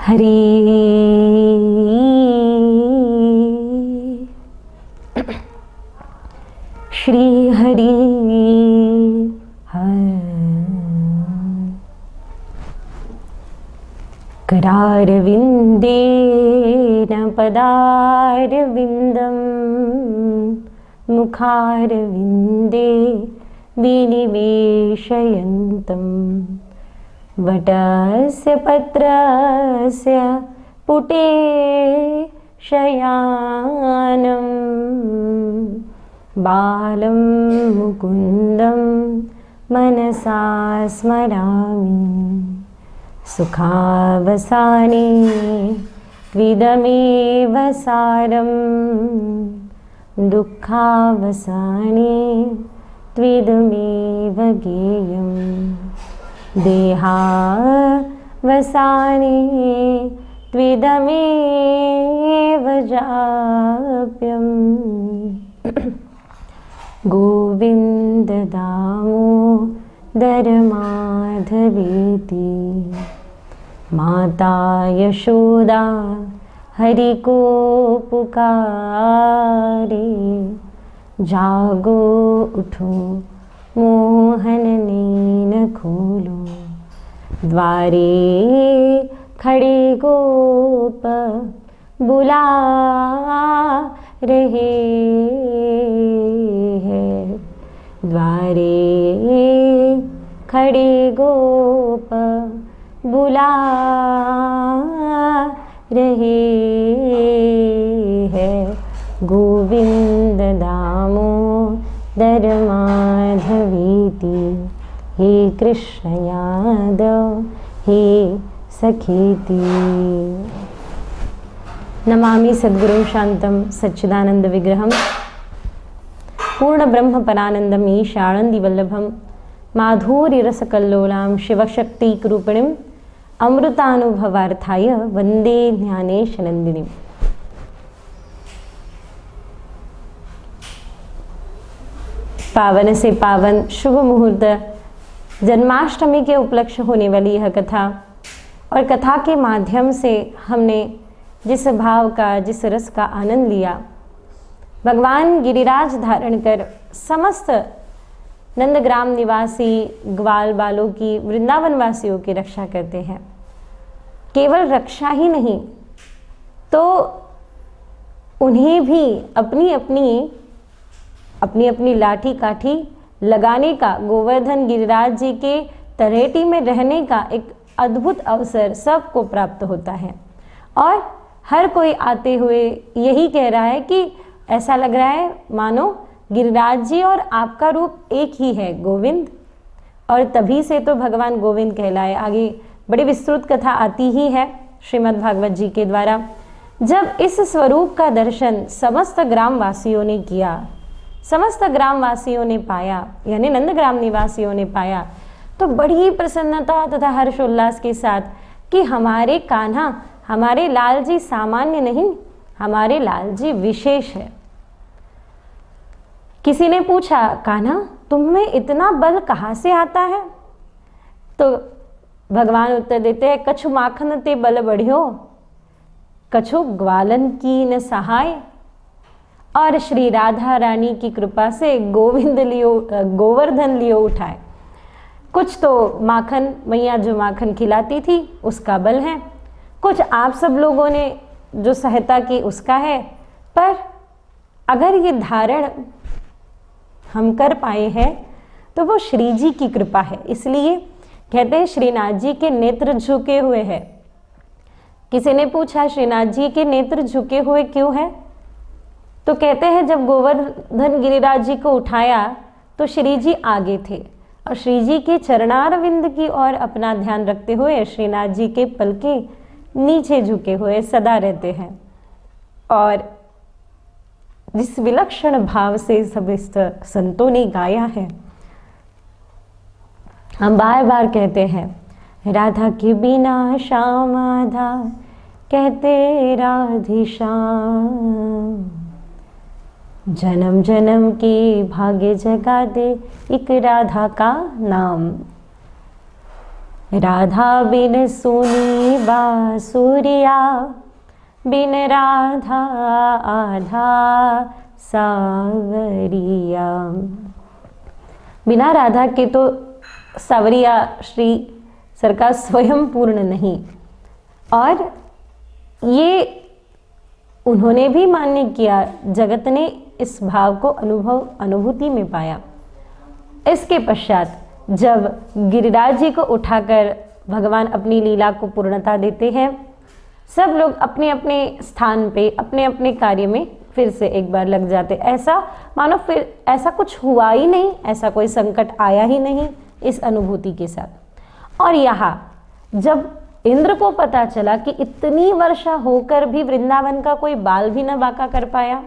हरि श्री हरि करारविन्देन पदारविन्दं मुखारविन्दे विनिवेशयन्तं वटस्य पत्रस्य पुटे शयानं बालं मुकुन्दं मनसा स्मरामि सुखावसाने त्विदमेव सारं दुःखावसाने त्विदमेव गेयम् देहावसाने त्विदमेव जाप्यम् गोविन्द दामोदर माधवेति माता यशोदा हरि को पुकारे जागो उठो मोहन नैन खोलो द्वारे खड़े गोप बुला रहे हैं द्वारे खड़े गोप बुला रहे हैं गोविंद दामोदर माधवेति हे कृष्ण यादव हे सखेति। नमामि सद्गुरुं शान्तं सच्चिदानंद विग्रहं पूर्ण ब्रह्म परानंदम ईशानंदी वल्लभम माधुर्य रसकल्लोलां शिवशक्तिरूपिणीं अमृतानुभवार्थाय वंदे ज्ञानेश नंदिनीं। पावन से पावन शुभ मुहूर्त जन्माष्टमी के उपलक्ष्य होने वाली यह कथा और कथा के माध्यम से हमने जिस भाव का जिस रस का आनंद लिया, भगवान गिरिराज धारण कर समस्त नंदग्राम निवासी ग्वाल बालों की वृंदावन वासियों की रक्षा करते हैं। केवल रक्षा ही नहीं तो उन्हें भी अपनी अपनी लाठी काठी लगाने का, गोवर्धन गिरिराज जी के तलहटी में रहने का एक अद्भुत अवसर सबको प्राप्त होता है। और हर कोई आते हुए यही कह रहा है कि ऐसा लग रहा है मानो गिरिराज जी और आपका रूप एक ही है गोविंद, और तभी से तो भगवान गोविंद कहलाए। आगे बड़ी विस्तृत कथा आती ही है श्रीमद् भागवत जी के द्वारा। जब इस स्वरूप का दर्शन समस्त ग्रामवासियों ने किया, समस्त ग्रामवासियों ने पाया, यानी नंदग्राम निवासियों ने पाया, तो बड़ी प्रसन्नता तथा हर्षोल्लास के साथ कि हमारे कान्हा, हमारे लाल जी सामान्य नहीं, हमारे लाल जी विशेष है। किसी ने पूछा, कान्हा तुम्हें इतना बल कहाँ से आता है? तो भगवान उत्तर देते हैं, कछु माखन ते बल बढ़ियो, कछु ग्वालन की न सहाय। और श्री राधा रानी की कृपा से गोवर्धन लियो उठाए। कुछ तो माखन, मैया जो माखन खिलाती थी उसका बल है, कुछ आप सब लोगों ने जो सहायता की उसका है, पर अगर ये धारण हम कर पाए हैं तो वो श्री जी की कृपा है। इसलिए कहते हैं श्रीनाथ जी के नेत्र झुके हुए हैं। किसी ने पूछा श्रीनाथ जी के नेत्र झुके हुए क्यों है? तो कहते हैं जब गोवर्धन गिरिराज जी को उठाया तो श्री जी आगे थे और श्री जी के चरणारविंद की ओर अपना ध्यान रखते हुए श्रीनाथ जी के पलके नीचे झुके हुए सदा रहते हैं। और जिस विलक्षण भाव से सब संतों ने गाया है, हम बार बार कहते हैं, राधा के बिना श्याम आधा कहते राधे श्याम, जन्म जन्म के भाग्य जगा दे एक राधा का नाम। राधा बिन सुनी बांसुरिया, बिन राधा आधा सावरिया। बिना राधा के तो सावरिया श्री सरकार स्वयं पूर्ण नहीं। और ये उन्होंने भी मान्य किया, जगत ने इस भाव को अनुभूति में पाया। इसके पश्चात जब गिरिराज जी को उठाकर भगवान अपनी लीला को पूर्णता देते हैं, सब लोग अपने अपने स्थान पे अपने अपने कार्य में फिर से एक बार लग जाते, ऐसा मानो फिर ऐसा कुछ हुआ ही नहीं, ऐसा कोई संकट आया ही नहीं इस अनुभूति के साथ। और यहाँ जब इंद्र को पता चला कि इतनी वर्षा होकर भी वृंदावन का कोई बाल भी न बांका कर पाया,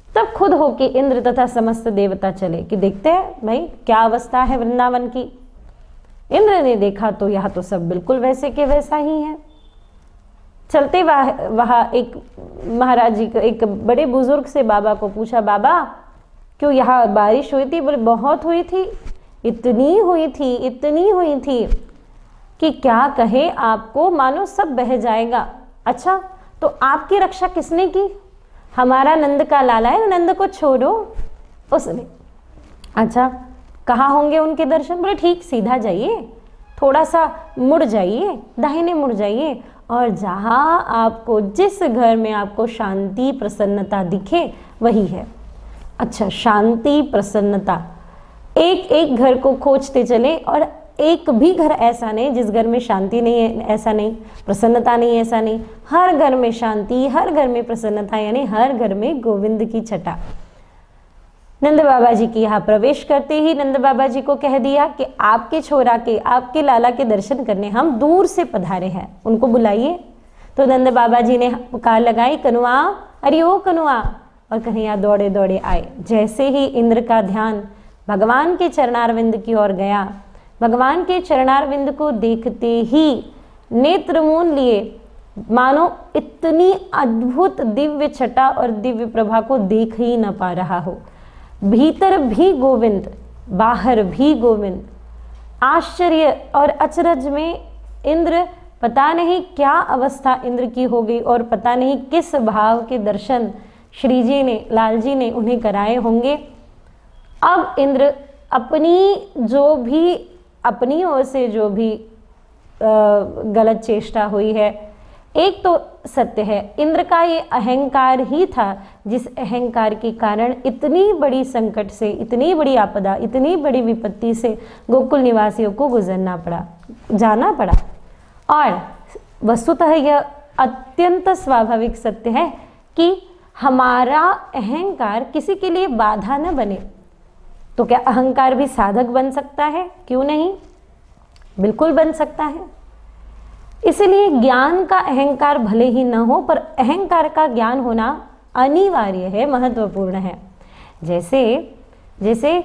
तब खुद होके इंद्र तथा समस्त देवता चले कि देखते हैं भाई क्या अवस्था है वृंदावन की। इंद्र ने देखा तो यहाँ तो सब बिल्कुल वैसे के वैसा ही है। चलते वहाँ एक महाराज जी को, एक बड़े बुजुर्ग से बाबा को पूछा, बाबा क्यों यहाँ बारिश हुई थी? बोले बहुत हुई थी, इतनी हुई थी कि क्या कहे आपको, मानो सब बह जाएगा। अच्छा तो आपकी रक्षा किसने की? हमारा नंद का लाला है, नंद को छोड़ो उसने। अच्छा कहाँ होंगे उनके दर्शन? बोले ठीक सीधा जाइए, थोड़ा सा मुड़ जाइए, दाहिने मुड़ जाइए, और जहाँ आपको जिस घर में आपको शांति प्रसन्नता दिखे वही है। अच्छा शांति प्रसन्नता, एक एक घर को खोजते चले और एक भी घर ऐसा नहीं जिस घर में शांति नहीं है, ऐसा नहीं, प्रसन्नता नहीं, ऐसा नहीं। हर घर में शांति, हर घर में प्रसन्नता, यानी हर घर में गोविंद की छटा। नंद बाबा जी के यहाँ प्रवेश करते ही नंद बाबा जी को कह दिया कि आपके छोरा के, आपके लाला के दर्शन करने हम दूर से पधारे हैं, उनको बुलाइए। तो नंद बाबा जी ने पुकार लगाई, कनुआ, अरे ओ कनुआ, और कन्हैया दौड़े दौड़े आए। जैसे ही इंद्र का ध्यान भगवान के चरणारविंद की ओर गया, भगवान के चरणारविंद को देखते ही नेत्रमून लिए मानो इतनी अद्भुत दिव्य छटा और दिव्य प्रभा को देख ही न पा रहा हो। भीतर भी गोविंद, बाहर भी गोविंद। आश्चर्य और अचरज में इंद्र, पता नहीं क्या अवस्था इंद्र की हो गई और पता नहीं किस भाव के दर्शन श्री जी ने, लाल जी ने उन्हें कराए होंगे। अब इंद्र अपनी ओर से जो भी गलत चेष्टा हुई है, एक तो सत्य है इंद्र का ये अहंकार ही था जिस अहंकार के कारण इतनी बड़ी संकट से, इतनी बड़ी आपदा, इतनी बड़ी विपत्ति से गोकुल निवासियों को गुजरना पड़ा, जाना पड़ा। और वस्तुतः यह अत्यंत स्वाभाविक सत्य है कि हमारा अहंकार किसी के लिए बाधा न बने। तो क्या अहंकार भी साधक बन सकता है? क्यों नहीं, बिल्कुल बन सकता है। इसलिए ज्ञान का अहंकार भले ही न हो, पर अहंकार का ज्ञान होना अनिवार्य है, महत्वपूर्ण है। जैसे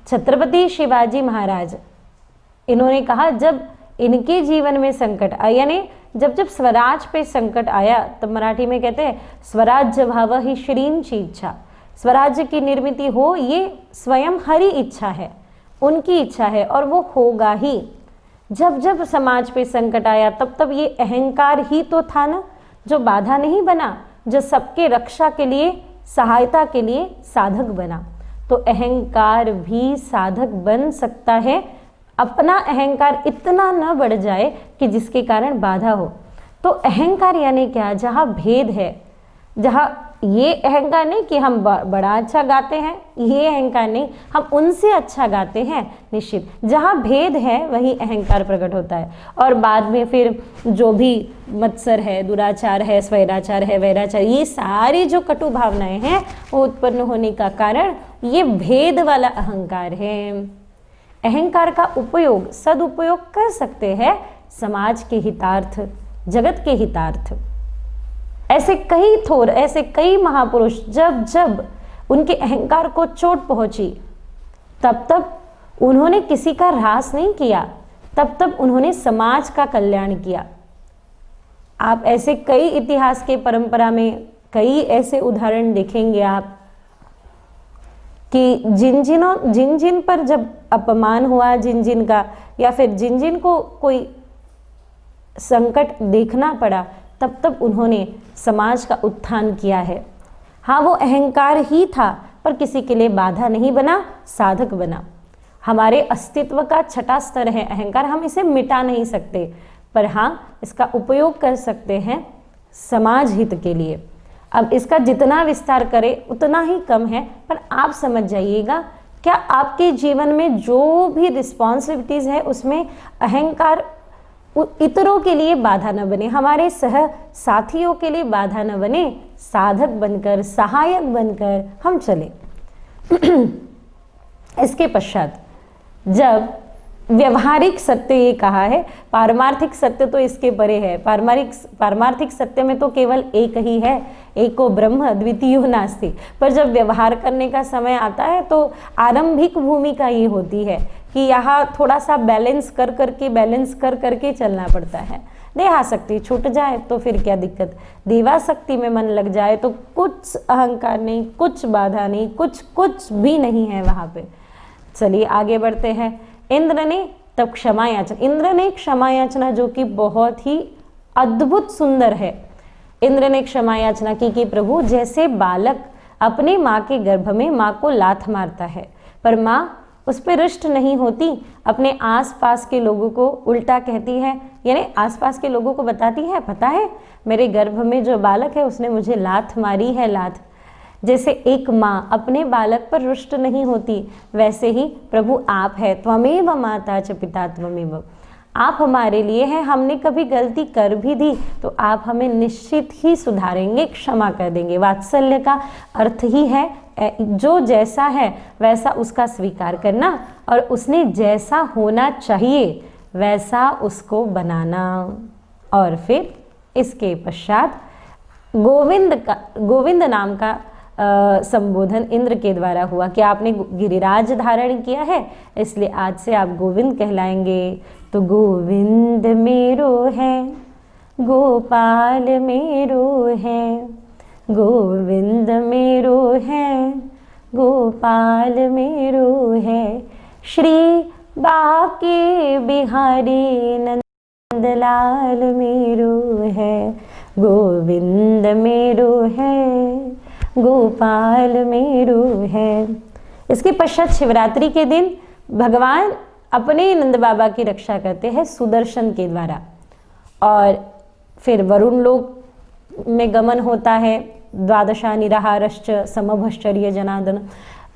छत्रपति शिवाजी महाराज, इन्होंने कहा जब इनके जीवन में संकट आया, यानी जब स्वराज पे संकट आया, तब मराठी में कहते हैं स्वराज्य भाव ही श्रींची इच्छा। स्वराज्य की निर्मित हो ये स्वयं हरि इच्छा है, उनकी इच्छा है और वो होगा ही। जब जब समाज पे संकट आया तब ये अहंकार ही तो था ना जो बाधा नहीं बना, जो सबके रक्षा के लिए, सहायता के लिए साधक बना। तो अहंकार भी साधक बन सकता है, अपना अहंकार इतना न बढ़ जाए कि जिसके कारण बाधा हो। तो अहंकार यानी क्या? जहाँ भेद है, जहाँ ये अहंकार नहीं कि हम बड़ा अच्छा गाते हैं, ये अहंकार नहीं, हम उनसे अच्छा गाते हैं, निश्चित जहाँ भेद है वही अहंकार प्रकट होता है। और बाद में फिर जो भी मत्सर है, दुराचार है, स्वैराचार है, वैराचार, ये सारी जो कटु भावनाएं हैं वो उत्पन्न होने का कारण ये भेद वाला अहंकार है। अहंकार का उपयोग, सदुपयोग कर सकते हैं समाज के हितार्थ, जगत के हितार्थ। ऐसे कई महापुरुष जब जब उनके अहंकार को चोट पहुंची तब उन्होंने किसी का ह्रास नहीं किया, तब उन्होंने समाज का कल्याण किया। आप ऐसे कई इतिहास के परंपरा में कई ऐसे उदाहरण देखेंगे आप कि जिन जिन पर जब अपमान हुआ, जिन जिन का, या फिर जिन जिन को कोई संकट देखना पड़ा, तब तब उन्होंने समाज का उत्थान किया है। हाँ, वो अहंकार ही था, पर किसी के लिए बाधा नहीं बना, साधक बना। हमारे अस्तित्व का छठा स्तर है अहंकार, हम इसे मिटा नहीं सकते, पर हाँ इसका उपयोग कर सकते हैं समाज हित के लिए। अब इसका जितना विस्तार करें उतना ही कम है, पर आप समझ जाइएगा, क्या आपके जीवन में जो भी रिस्पॉन्सिबिलिटीज़ है उसमें अहंकार इतरों के लिए बाधा न बने, हमारे सह साथियों के लिए बाधा न बने, साधक बनकर, सहायक बनकर हम चले। इसके पश्चात जब व्यवहारिक सत्य ये कहा है, पारमार्थिक सत्य तो इसके परे है। पारमार्थिक सत्य में तो केवल एक ही है, एको ब्रह्म द्वितीयो नास्ति। पर जब व्यवहार करने का समय आता है तो आरंभिक भूमिका ये होती है कि यहाँ थोड़ा सा बैलेंस कर करके चलना पड़ता है। देहाशक्ति छूट जाए तो फिर क्या दिक्कत, देवाशक्ति में मन लग जाए तो कुछ अहंकार नहीं, कुछ बाधा नहीं, कुछ भी नहीं है वहाँ पे। चलिए आगे बढ़ते हैं। इंद्र ने तब क्षमा याचना, इंद्र ने क्षमा याचना जो कि बहुत ही अद्भुत सुंदर है। इंद्र ने क्षमा याचना की कि प्रभु, जैसे बालक अपने माँ के गर्भ में माँ को लात मारता है, पर माँ उस पर रुष्ट नहीं होती, अपने आसपास के लोगों को उल्टा कहती है, यानी आसपास के लोगों को बताती है, पता है मेरे गर्भ में जो बालक है उसने मुझे लात मारी है, लात। जैसे एक माँ अपने बालक पर रुष्ट नहीं होती, वैसे ही प्रभु आप है, त्वमेव माता च पिता त्वमेव, आप हमारे लिए हैं। हमने कभी गलती कर भी दी तो आप हमें निश्चित ही सुधारेंगे, क्षमा कर देंगे। वात्सल्य का अर्थ ही है जो जैसा है वैसा उसका स्वीकार करना, और उसने जैसा होना चाहिए वैसा उसको बनाना। और फिर इसके पश्चात गोविंद नाम का संबोधन इंद्र के द्वारा हुआ कि आपने गिरिराज धारण किया है, इसलिए आज से आप गोविंद कहलाएंगे। तो गोविंद मेरो है, गोपाल मेरो है, गोविंद मेरो है, गोपाल मेरो है, श्री बाके बिहारी नंदलाल मेरो है, गोविंद मेरो है, गोपाल मेरो है। इसके पश्चात शिवरात्रि के दिन भगवान अपने नंद बाबा की रक्षा करते हैं सुदर्शन के द्वारा, और फिर वरुण लोक में गमन होता है। द्वादशा निराहारश्च समभश्चर्य जनार्दन,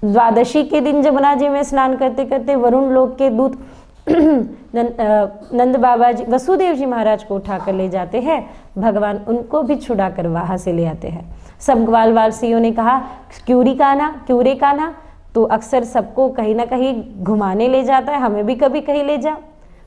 द्वादशी के दिन जमुना जी में स्नान करते करते वरुण लोक के दूत नंद बाबा जी, वसुदेव जी महाराज को उठा कर ले जाते हैं। भगवान उनको भी छुड़ा कर वहाँ से ले आते हैं। सब ग्वालवासियों ने कहा क्यूरे कान्हा, तो अक्सर सबको कहीं ना कहीं घुमाने ले जाता है, हमें भी कभी कहीं ले जा।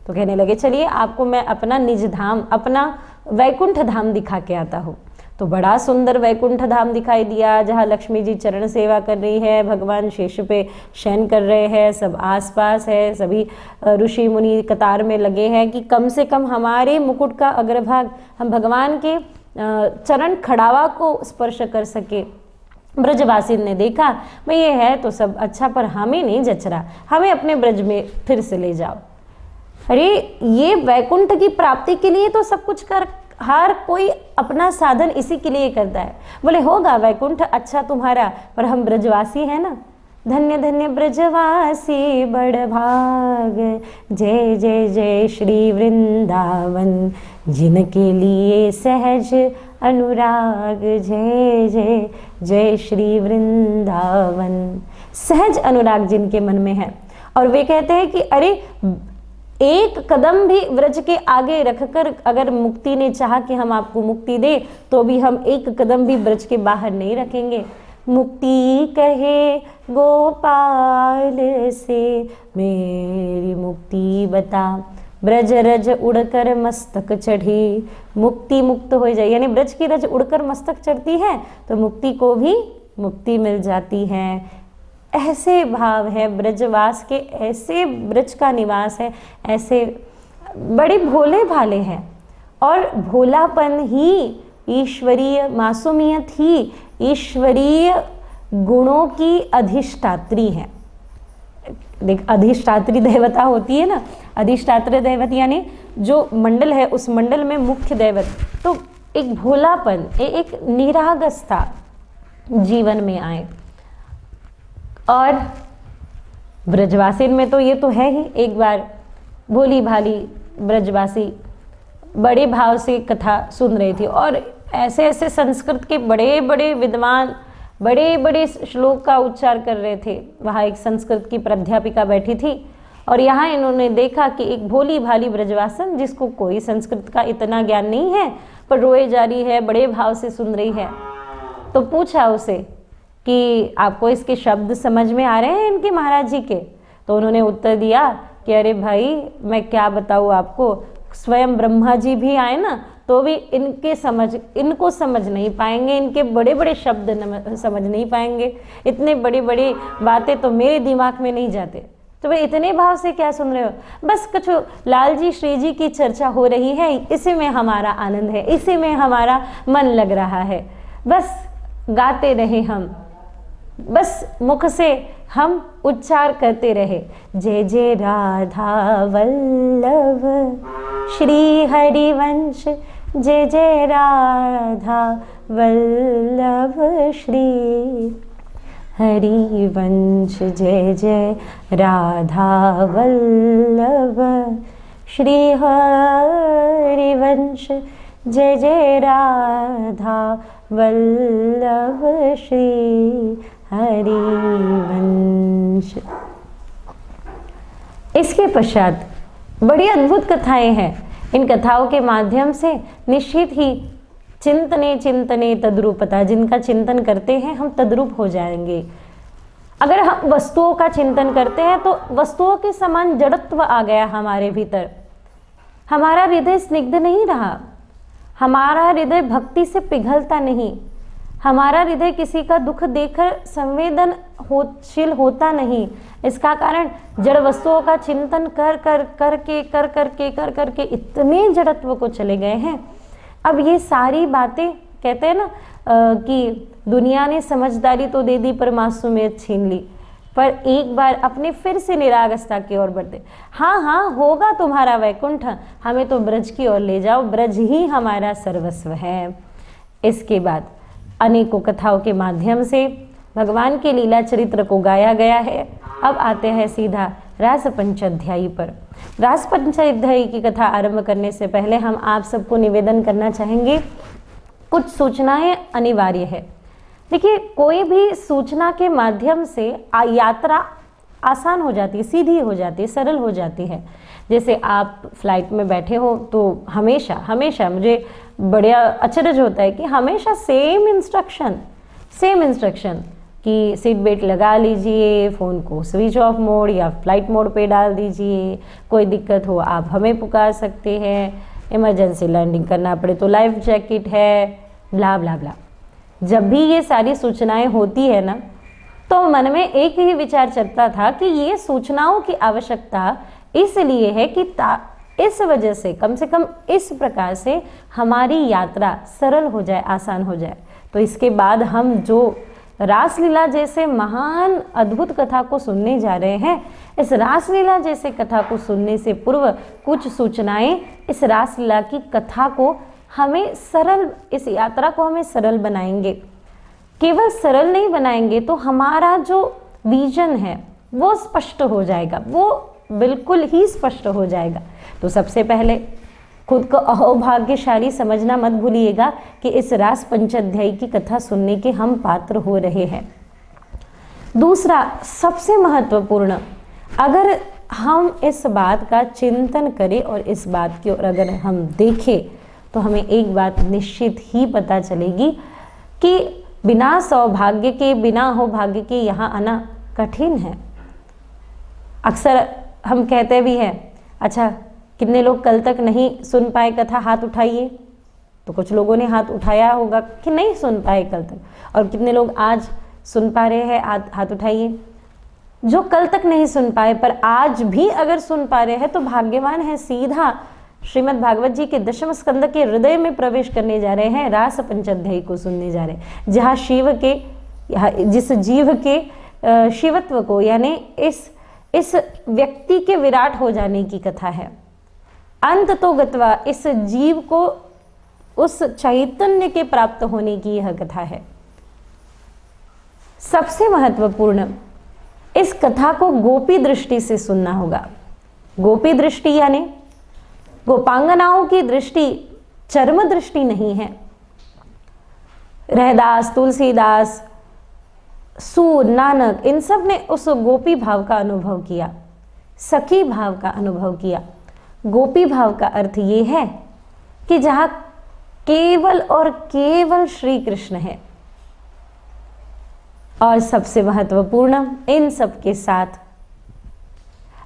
तो कहने लगे चलिए आपको मैं अपना निज धाम, अपना वैकुंठ धाम दिखा के आता हूँ। तो बड़ा सुंदर वैकुंठ धाम दिखाई दिया, जहाँ लक्ष्मी जी चरण सेवा कर रही है, भगवान शेष पे शयन कर रहे हैं, सब आसपास है, सभी ऋषि मुनि कतार में लगे हैं कि कम से कम हमारे मुकुट का अग्रभाग हम भगवान के चरण खड़ावा को स्पर्श कर सके। ब्रजवासी ने देखा भाई ये है तो सब अच्छा, पर हमें नहीं जच रहा, हमें अपने ब्रज में फिर से ले जाओ। अरे ये वैकुंठ की प्राप्ति के लिए तो सब कुछ कर, हर कोई अपना साधन इसी के लिए करता है। बोले होगा वैकुंठ अच्छा तुम्हारा, पर हम ब्रजवासी हैं ना। धन्य धन्य ब्रजवासी बड़ भाग, जय जय जय श्री वृंदावन, जिनके लिए सहज अनुराग, जय जय जय श्री वृंदावन। सहज अनुराग जिनके मन में है, और वे कहते हैं कि अरे एक कदम भी व्रज के आगे रखकर अगर मुक्ति ने चाहा कि हम आपको मुक्ति दे, तो भी हम एक कदम भी ब्रज के बाहर नहीं रखेंगे। मुक्ति कहे गोपाल से, मेरी मुक्ति बता, ब्रज रज उड़कर मस्तक चढ़ी, मुक्ति मुक्त हो जाए, यानी ब्रज की रज उड़कर मस्तक चढ़ती है तो मुक्ति को भी मुक्ति मिल जाती है। ऐसे भाव है ब्रजवास के, ऐसे ब्रज का निवास है, ऐसे बड़े भोले भाले हैं। और भोलापन ही ईश्वरीय, मासूमियत ही ईश्वरीय गुणों की अधिष्ठात्री है। देख, अधिष्ठात्री देवता होती है ना, अधिष्ठात्री देवता यानी जो मंडल है उस मंडल में मुख्य देवत, तो एक भोलापन, एक निरागसता जीवन में आए। और ब्रजवासी में तो ये तो है ही, एक बार भोली भाली ब्रजवासी बड़े भाव से कथा सुन रही थी और ऐसे ऐसे संस्कृत के बड़े बड़े विद्वान बड़े बड़े श्लोक का उच्चार कर रहे थे। वहाँ एक संस्कृत की प्राध्यापिका बैठी थी और यहाँ इन्होंने देखा कि एक भोली भाली ब्रजवासन जिसको कोई संस्कृत का इतना ज्ञान नहीं है पर रोए जा रही है, बड़े भाव से सुन रही है। तो पूछा उसे कि आपको इसके शब्द समझ में आ रहे हैं इनके महाराज जी के? तो उन्होंने उत्तर दिया कि अरे भाई मैं क्या बताऊँ आपको, स्वयं ब्रह्मा जी भी आए ना तो भी इनको समझ नहीं पाएंगे, इनके बड़े बड़े शब्द समझ नहीं पाएंगे, इतने बड़ी बड़ी बातें तो मेरे दिमाग में नहीं जाते। तो भाई इतने भाव से क्या सुन रहे हो? बस कुछ लाल जी श्री जी की चर्चा हो रही है, इसी में हमारा आनंद है, इसी में हमारा मन लग रहा है, बस गाते रहे हम, बस मुख से हम उच्चार करते रहे, जय जय राधा वल्लभ श्री हरिवंश, जय जय राधा वल्लभ श्री हरिवंश, जय जय राधा वल्लभ श्री हरिवंश, जय जय राधा वल्लभ श्री हरिवंश। इसके पश्चात बड़ी अद्भुत कथाएं हैं। इन कथाओं के माध्यम से निश्चित ही चिंतने चिंतने तद्रूपता, जिनका चिंतन करते हैं हम तद्रूप हो जाएंगे। अगर हम वस्तुओं का चिंतन करते हैं तो वस्तुओं के समान जड़त्व आ गया हमारे भीतर, हमारा हृदय स्निग्ध नहीं रहा, हमारा हृदय भक्ति से पिघलता नहीं, हमारा हृदय किसी का दुख देखकर संवेदनशील होता नहीं। इसका कारण जड़ वस्तुओं का चिंतन कर करके इतने जड़त्व को चले गए हैं। अब ये सारी बातें कहते हैं ना कि दुनिया ने समझदारी तो दे दी पर मासूमियत छीन ली, पर एक बार अपने फिर से निरागसता की ओर बढ़ते। हाँ हाँ होगा तुम्हारा वैकुंठ, हमें तो ब्रज की ओर ले जाओ, ब्रज ही हमारा सर्वस्व है। इसके बाद अनेकों कथाओं के माध्यम से भगवान के लीला चरित्र को गाया गया है। अब आते हैं सीधा रास पंचाध्यायी पर। रास पंचाध्यायी की कथा आरंभ करने से पहले हम आप सबको निवेदन करना चाहेंगे, कुछ सूचनाएं अनिवार्य है। देखिए, कोई भी सूचना के माध्यम से यात्रा आसान हो जाती है, सीधी हो जाती है, सरल हो जाती है। जैसे आप फ्लाइट में बैठे हो तो हमेशा मुझे बड़ा अचरज होता है कि हमेशा सेम इंस्ट्रक्शन कि सीट बेल्ट लगा लीजिए, फ़ोन को स्विच ऑफ मोड या फ्लाइट मोड पे डाल दीजिए, कोई दिक्कत हो आप हमें पुकार सकते हैं, इमरजेंसी लैंडिंग करना पड़े तो लाइफ जैकेट है, ब्ला ब्ला ब्ला। जब भी ये सारी सूचनाएं होती है ना, तो मन में एक ही विचार चलता था कि ये सूचनाओं की आवश्यकता इसलिए है कि इस वजह से कम इस प्रकार से हमारी यात्रा सरल हो जाए, आसान हो जाए। तो इसके बाद हम जो रासलीला जैसे महान अद्भुत कथा को सुनने जा रहे हैं, इस रासलीला जैसे कथा को सुनने से पूर्व कुछ सूचनाएं इस रासलीला की कथा को हमें सरल, इस यात्रा को हमें सरल बनाएंगे। केवल सरल नहीं बनाएंगे तो हमारा जो विजन है वो स्पष्ट हो जाएगा, वो बिल्कुल ही स्पष्ट हो जाएगा। तो सबसे पहले खुद को अहोभाग्यशाली समझना मत भूलिएगा कि इस रास पंचाध्यायी की कथा सुनने के हम पात्र हो रहे हैं। दूसरा सबसे महत्वपूर्ण, अगर हम इस बात का चिंतन करें और इस बात की ओर अगर हम देखें तो हमें एक बात निश्चित ही पता चलेगी कि बिना सौभाग्य के, बिना अहोभाग्य के यहाँ आना कठिन है। अक्सर हम कहते भी हैं, अच्छा कितने लोग कल तक नहीं सुन पाए कथा, हाथ उठाइए। तो कुछ लोगों ने हाथ उठाया होगा कि नहीं सुन पाए कल तक, और कितने लोग आज सुन पा रहे हैं, हाथ उठाइए। जो कल तक नहीं सुन पाए पर आज भी अगर सुन पा रहे हैं तो भाग्यवान है। सीधा श्रीमद् भागवत जी के दशम स्कंद के हृदय में प्रवेश करने जा रहे हैं, रास पंचाध्यायी को सुनने जा रहे हैं, जहाँ शिव के जिस जीव के शिवत्व को, यानी इस व्यक्ति के विराट हो जाने की कथा है। अंत तो गत्वा, इस जीव को उस चैतन्य के प्राप्त होने की यह कथा है। सबसे महत्वपूर्ण, इस कथा को गोपी दृष्टि से सुनना होगा। गोपी दृष्टि यानी गोपांगनाओं की दृष्टि चर्म दृष्टि नहीं है। रहदास, तुलसीदास, सूर, नानक, इन सब ने उस गोपी भाव का अनुभव किया, सखी भाव का अनुभव किया। गोपी भाव का अर्थ ये है कि जहां केवल और केवल श्री कृष्ण है। और सबसे महत्वपूर्ण, इन सब के साथ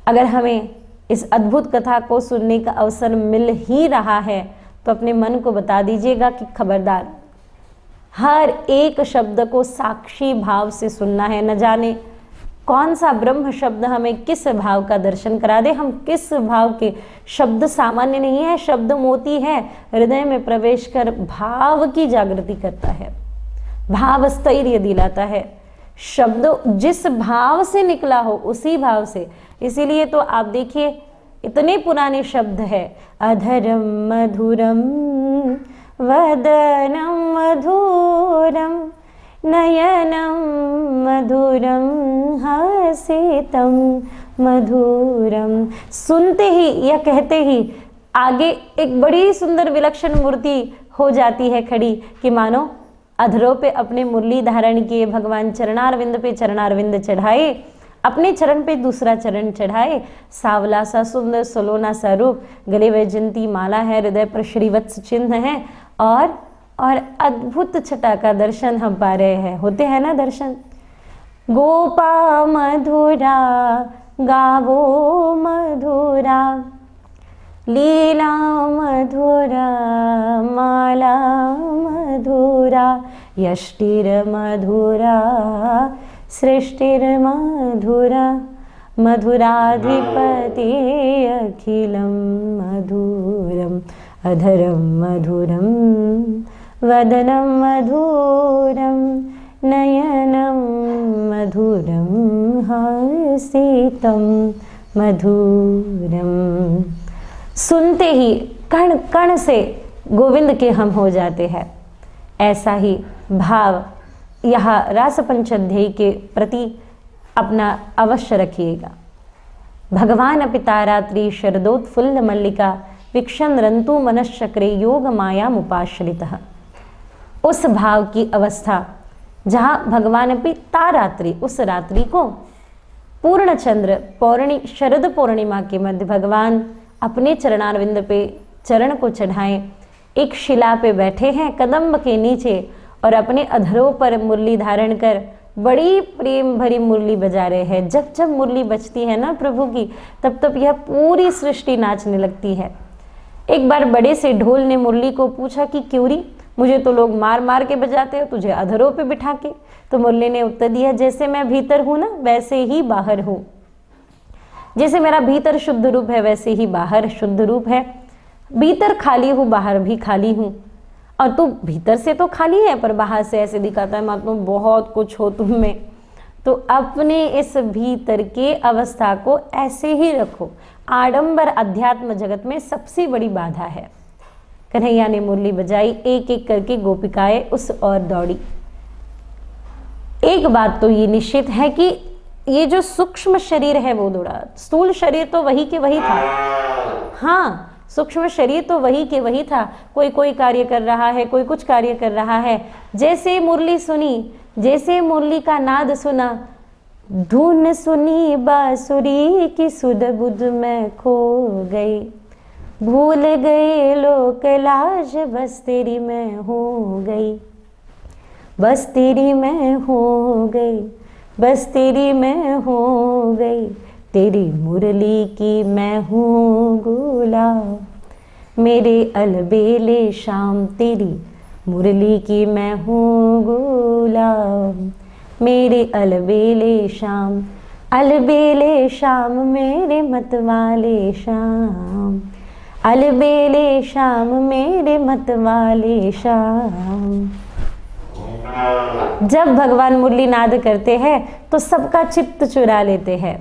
अगर हमें इस अद्भुत कथा को सुनने का अवसर मिल ही रहा है तो अपने मन को बता दीजिएगा कि खबरदार, हर एक शब्द को साक्षी भाव से सुनना है। न जाने कौन सा ब्रह्म शब्द हमें किस भाव का दर्शन करा दे। हम किस भाव के, शब्द सामान्य नहीं है, शब्द मोती है, हृदय में प्रवेश कर भाव की जागृति करता है, भाव स्थैर्य दिलाता है। शब्द जिस भाव से निकला हो उसी भाव से। इसीलिए तो आप देखिए इतने पुराने शब्द है, अधरम मधुरम वदनम मधुरम नयनम मधुरम हसितम मधुरम। सुनते ही या कहते ही आगे एक बड़ी सुंदर विलक्षण मूर्ति हो जाती है खड़ी, कि मानो अधरों पे अपने मुरली धारण किए भगवान चरणारविंद पे चरणारविंद चढ़ाए, अपने चरण पे दूसरा चरण चढ़ाए, सावला सा सुंदर सलोना सा रूप, गले वैजंती माला है, हृदय पर श्रीवत्स चिन्ह है, और अद्भुत छटा का दर्शन हम पा रहे हैं। होते हैं ना दर्शन। गोपा मधुरा गावो मधुरा, लीला मधुरा माला मधुरा, यष्टिर मधुरा सृष्टिर मधुरा, मधुराधिपति अखिलम मधुरम, अधरम मधुरम वदनम मधुरम नयनम मधुरम हसितम मधुरम। सुनते ही कण कण से गोविंद के हम हो जाते हैं। ऐसा ही भाव यहाँ रास पंचध्यायी के प्रति अपना अवश्य रखिएगा। भगवान पिता रात्रि शरदोत्फुल्ल मल्लिका विक्षण रंतु मनश्चक्रे योग माया मुपाश्रितः। उस भाव की अवस्था जहाँ भगवान पिता रात्रि, उस रात्रि को पूर्ण चंद्र शरद पूर्णिमा के मध्य भगवान अपने चरणारविंद पे चरण को चढ़ाएं, एक शिला पे बैठे हैं कदम्ब के नीचे, और अपने अधरों पर मुरली धारण कर बड़ी प्रेम भरी मुरली बजा रहे हैं। जब जब मुरली बजती है ना प्रभु की, तब तब यह पूरी सृष्टि नाचने लगती है। एक बार बड़े से ढोल ने मुरली को पूछा कि क्यों री, मुझे तो लोग मार मार के बजाते हो, तुझे अधरों पे बिठा के। तो मुरली ने उत्तर दिया, जैसे मैं भीतर हूँ ना वैसे ही बाहर हूँ, जैसे मेरा भीतर शुद्ध रूप है वैसे ही बाहर शुद्ध रूप है। भीतर खाली हूँ, बाहर भी खाली हूँ। और तू भीतर से तो खाली है पर बाहर से ऐसे दिखाता है मानो बहुत कुछ हो तुम में। तो अपने इस भीतर के अवस्था को ऐसे ही रखो। आडंबर अध्यात्म जगत में सबसे बड़ी बाधा है। कन्हैया ने मुरली बजाई, एक एक करके गोपिकाएं उस ओर दौड़ी। एक बात तो ये निश्चित है कि ये जो सूक्ष्म शरीर है वो दौड़ा, स्थूल शरीर तो वही के वही था। हाँ, सूक्ष्म शरीर तो वही के वही था। कोई कोई कार्य कर रहा है, कोई कुछ कार्य कर रहा है। जैसे मुरली सुनी, जैसे मुरली का नाद सुना, धुन सुनी बांसुरी की सुध बुध में खो गई, भूल गए लोक लाज बस तेरी मैं हो गई, बस तेरी मैं हो गई, बस तेरी मैं हो गई, तेरी मुरली की मैं हूँ गुलाम, मेरे अलबेले शाम तेरी मुरली की मैं हूँ गुलाम, मेरे अलबेले शाम, अलबेले शाम मेरे मतवाले शाम, अलबेले शाम मेरे मतवाले शाम। जब भगवान मुरली नाद करते हैं तो सबका चित्त चुरा लेते हैं।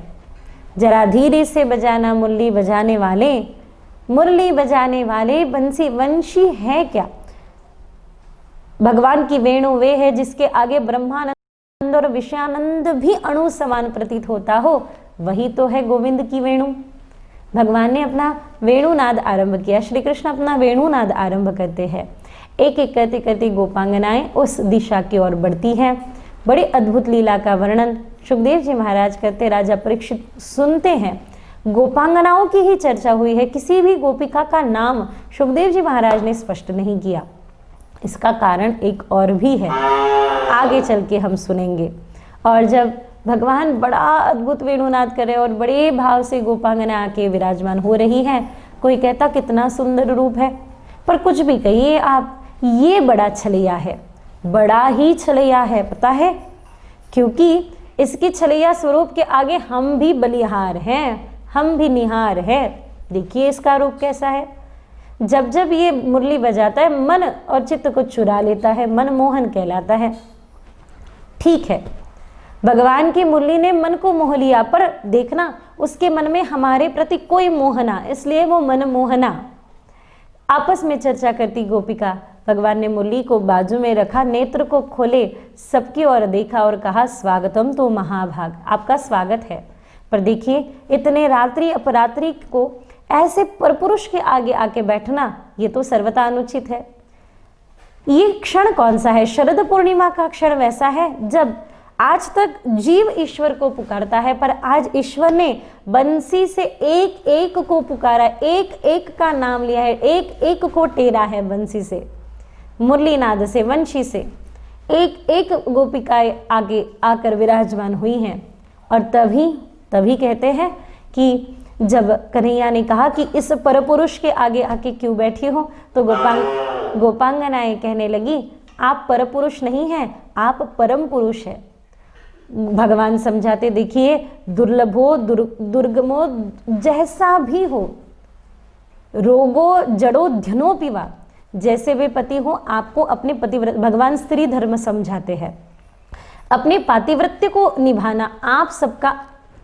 जरा धीरे से बजाना मुरली बजाने वाले, मुरली बजाने वाले बंसी वंशी है क्या। भगवान की वेणु वे है जिसके आगे ब्रह्मानंद और विषयानंद भी अणु समान प्रतीत होता हो, वही तो है गोविंद की वेणु। भगवान ने अपना वेणुनाद आरंभ किया, श्री कृष्ण अपना वेणुनाद आरंभ करते हैं। एक एक करते करते गोपांगनाएं उस दिशा की ओर बढ़ती हैं। बड़ी अद्भुत लीला का वर्णन सुखदेव जी महाराज करते, राजा परीक्षित सुनते हैं। गोपांगनाओं की ही चर्चा हुई है, किसी भी गोपिका का नाम सुखदेव जी महाराज ने स्पष्ट नहीं किया। इसका कारण एक और भी है, आगे चल के हम सुनेंगे। और जब भगवान बड़ा अद्भुत वेणुनाद करे और बड़े भाव से गोपांगना आके विराजमान हो रही है, कोई कहता कितना सुंदर रूप है, पर कुछ भी कहिए आप, ये बड़ा छलैया है, बड़ा ही छलैया है। पता है, क्योंकि इसकी छलैया स्वरूप के आगे हम भी बलिहार हैं, हम भी निहार हैं। देखिए इसका रूप कैसा है। जब जब ये मुरली बजाता है मन और चित्त को चुरा लेता है, मनमोहन कहलाता है। ठीक है, भगवान की मुरली ने मन को मोह लिया, पर देखना उसके मन में हमारे प्रति कोई मोह ना, इसलिए वो मनमोहना। आपस में चर्चा करती गोपिका, भगवान ने मुरली को बाजू में रखा, नेत्र को खोले, सबकी ओर देखा और कहा स्वागतम तो महाभाग, आपका स्वागत है। पर देखिए इतने रात्रि अपरात्रि को ऐसे परपुरुष के आगे आके बैठना, ये तो सर्वथा अनुचित है। ये क्षण कौन सा है? शरद पूर्णिमा का क्षण वैसा है जब आज तक जीव ईश्वर को पुकारता है, पर आज ईश्वर ने बंसी से एक एक को पुकारा, एक एक का नाम लिया है, एक एक को टेरा है बंसी से, मुरली नाद से, वंशी से। एक एक गोपिकाएं आगे आकर विराजमान हुई हैं। और तभी कहते हैं कि जब कन्हैया ने कहा कि इस परपुरुष के आगे आके क्यों बैठी हो, तो गोपांगनाएं कहने लगी आप परपुरुष नहीं हैं, आप परम पुरुष हैं। भगवान समझाते, देखिए दुर्लभो दुर्गमो जैसा भी हो, रोगो जड़ो ध्यनो पिवा, जैसे वे पति हो, आपको अपने पतिव्रत, भगवान स्त्री धर्म समझाते हैं, अपने पातिव्रत्य को निभाना आप सबका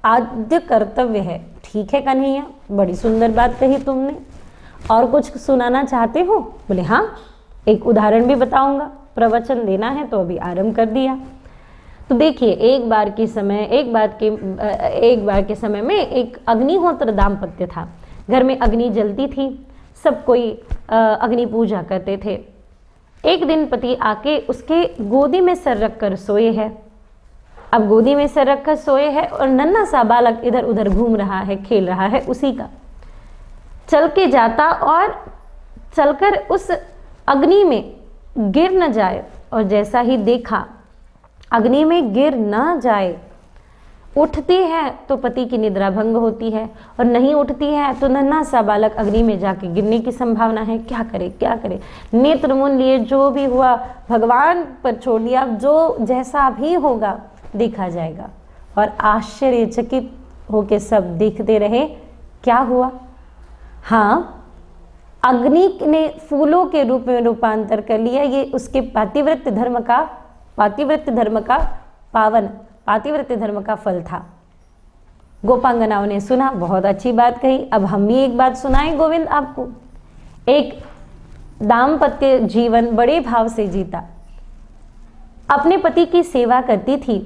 आद्य कर्तव्य है। ठीक है कन्हैया, बड़ी सुंदर बात कही तुमने, और कुछ सुनाना चाहते हो? बोले हाँ, एक उदाहरण भी बताऊंगा, प्रवचन देना है तो अभी आरंभ कर दिया। तो देखिए एक बार के समय में एक अग्निहोत्र दाम्पत्य था। घर में अग्नि जलती थी, सब कोई अग्नि पूजा करते थे। एक दिन पति आके उसके गोदी में सर रखकर सोए है। अब गोदी में सर रखकर सोए है और नन्हा सा बालक इधर उधर घूम रहा है, खेल रहा है, उसी का चल के जाता और चलकर उस अग्नि में गिर न जाए, और जैसा ही देखा अग्नि में गिर न जाए, उठती है तो पति की निद्रा भंग होती है, और नहीं उठती है तो नन्हा सा बालक अग्नि में जाके गिरने की संभावना है। क्या करे क्या करे, नेत्र मुन लिए, जो भी हुआ भगवान पर छोड़ दिया, जो जैसा भी होगा देखा जाएगा। और आश्चर्यचकित होके सब देखते रहे, क्या हुआ? हाँ, अग्नि ने फूलों के रूप में रूपांतर कर लिया। ये उसके पातिव्रत्य धर्म का फल था। गोपांगनाओं ने सुना, बहुत अच्छी बात कही। अब हम भी एक बात सुनाएं गोविंद आपको। एक दाम्पत्य जीवन बड़े भाव से जीता, अपने पति की सेवा करती थी।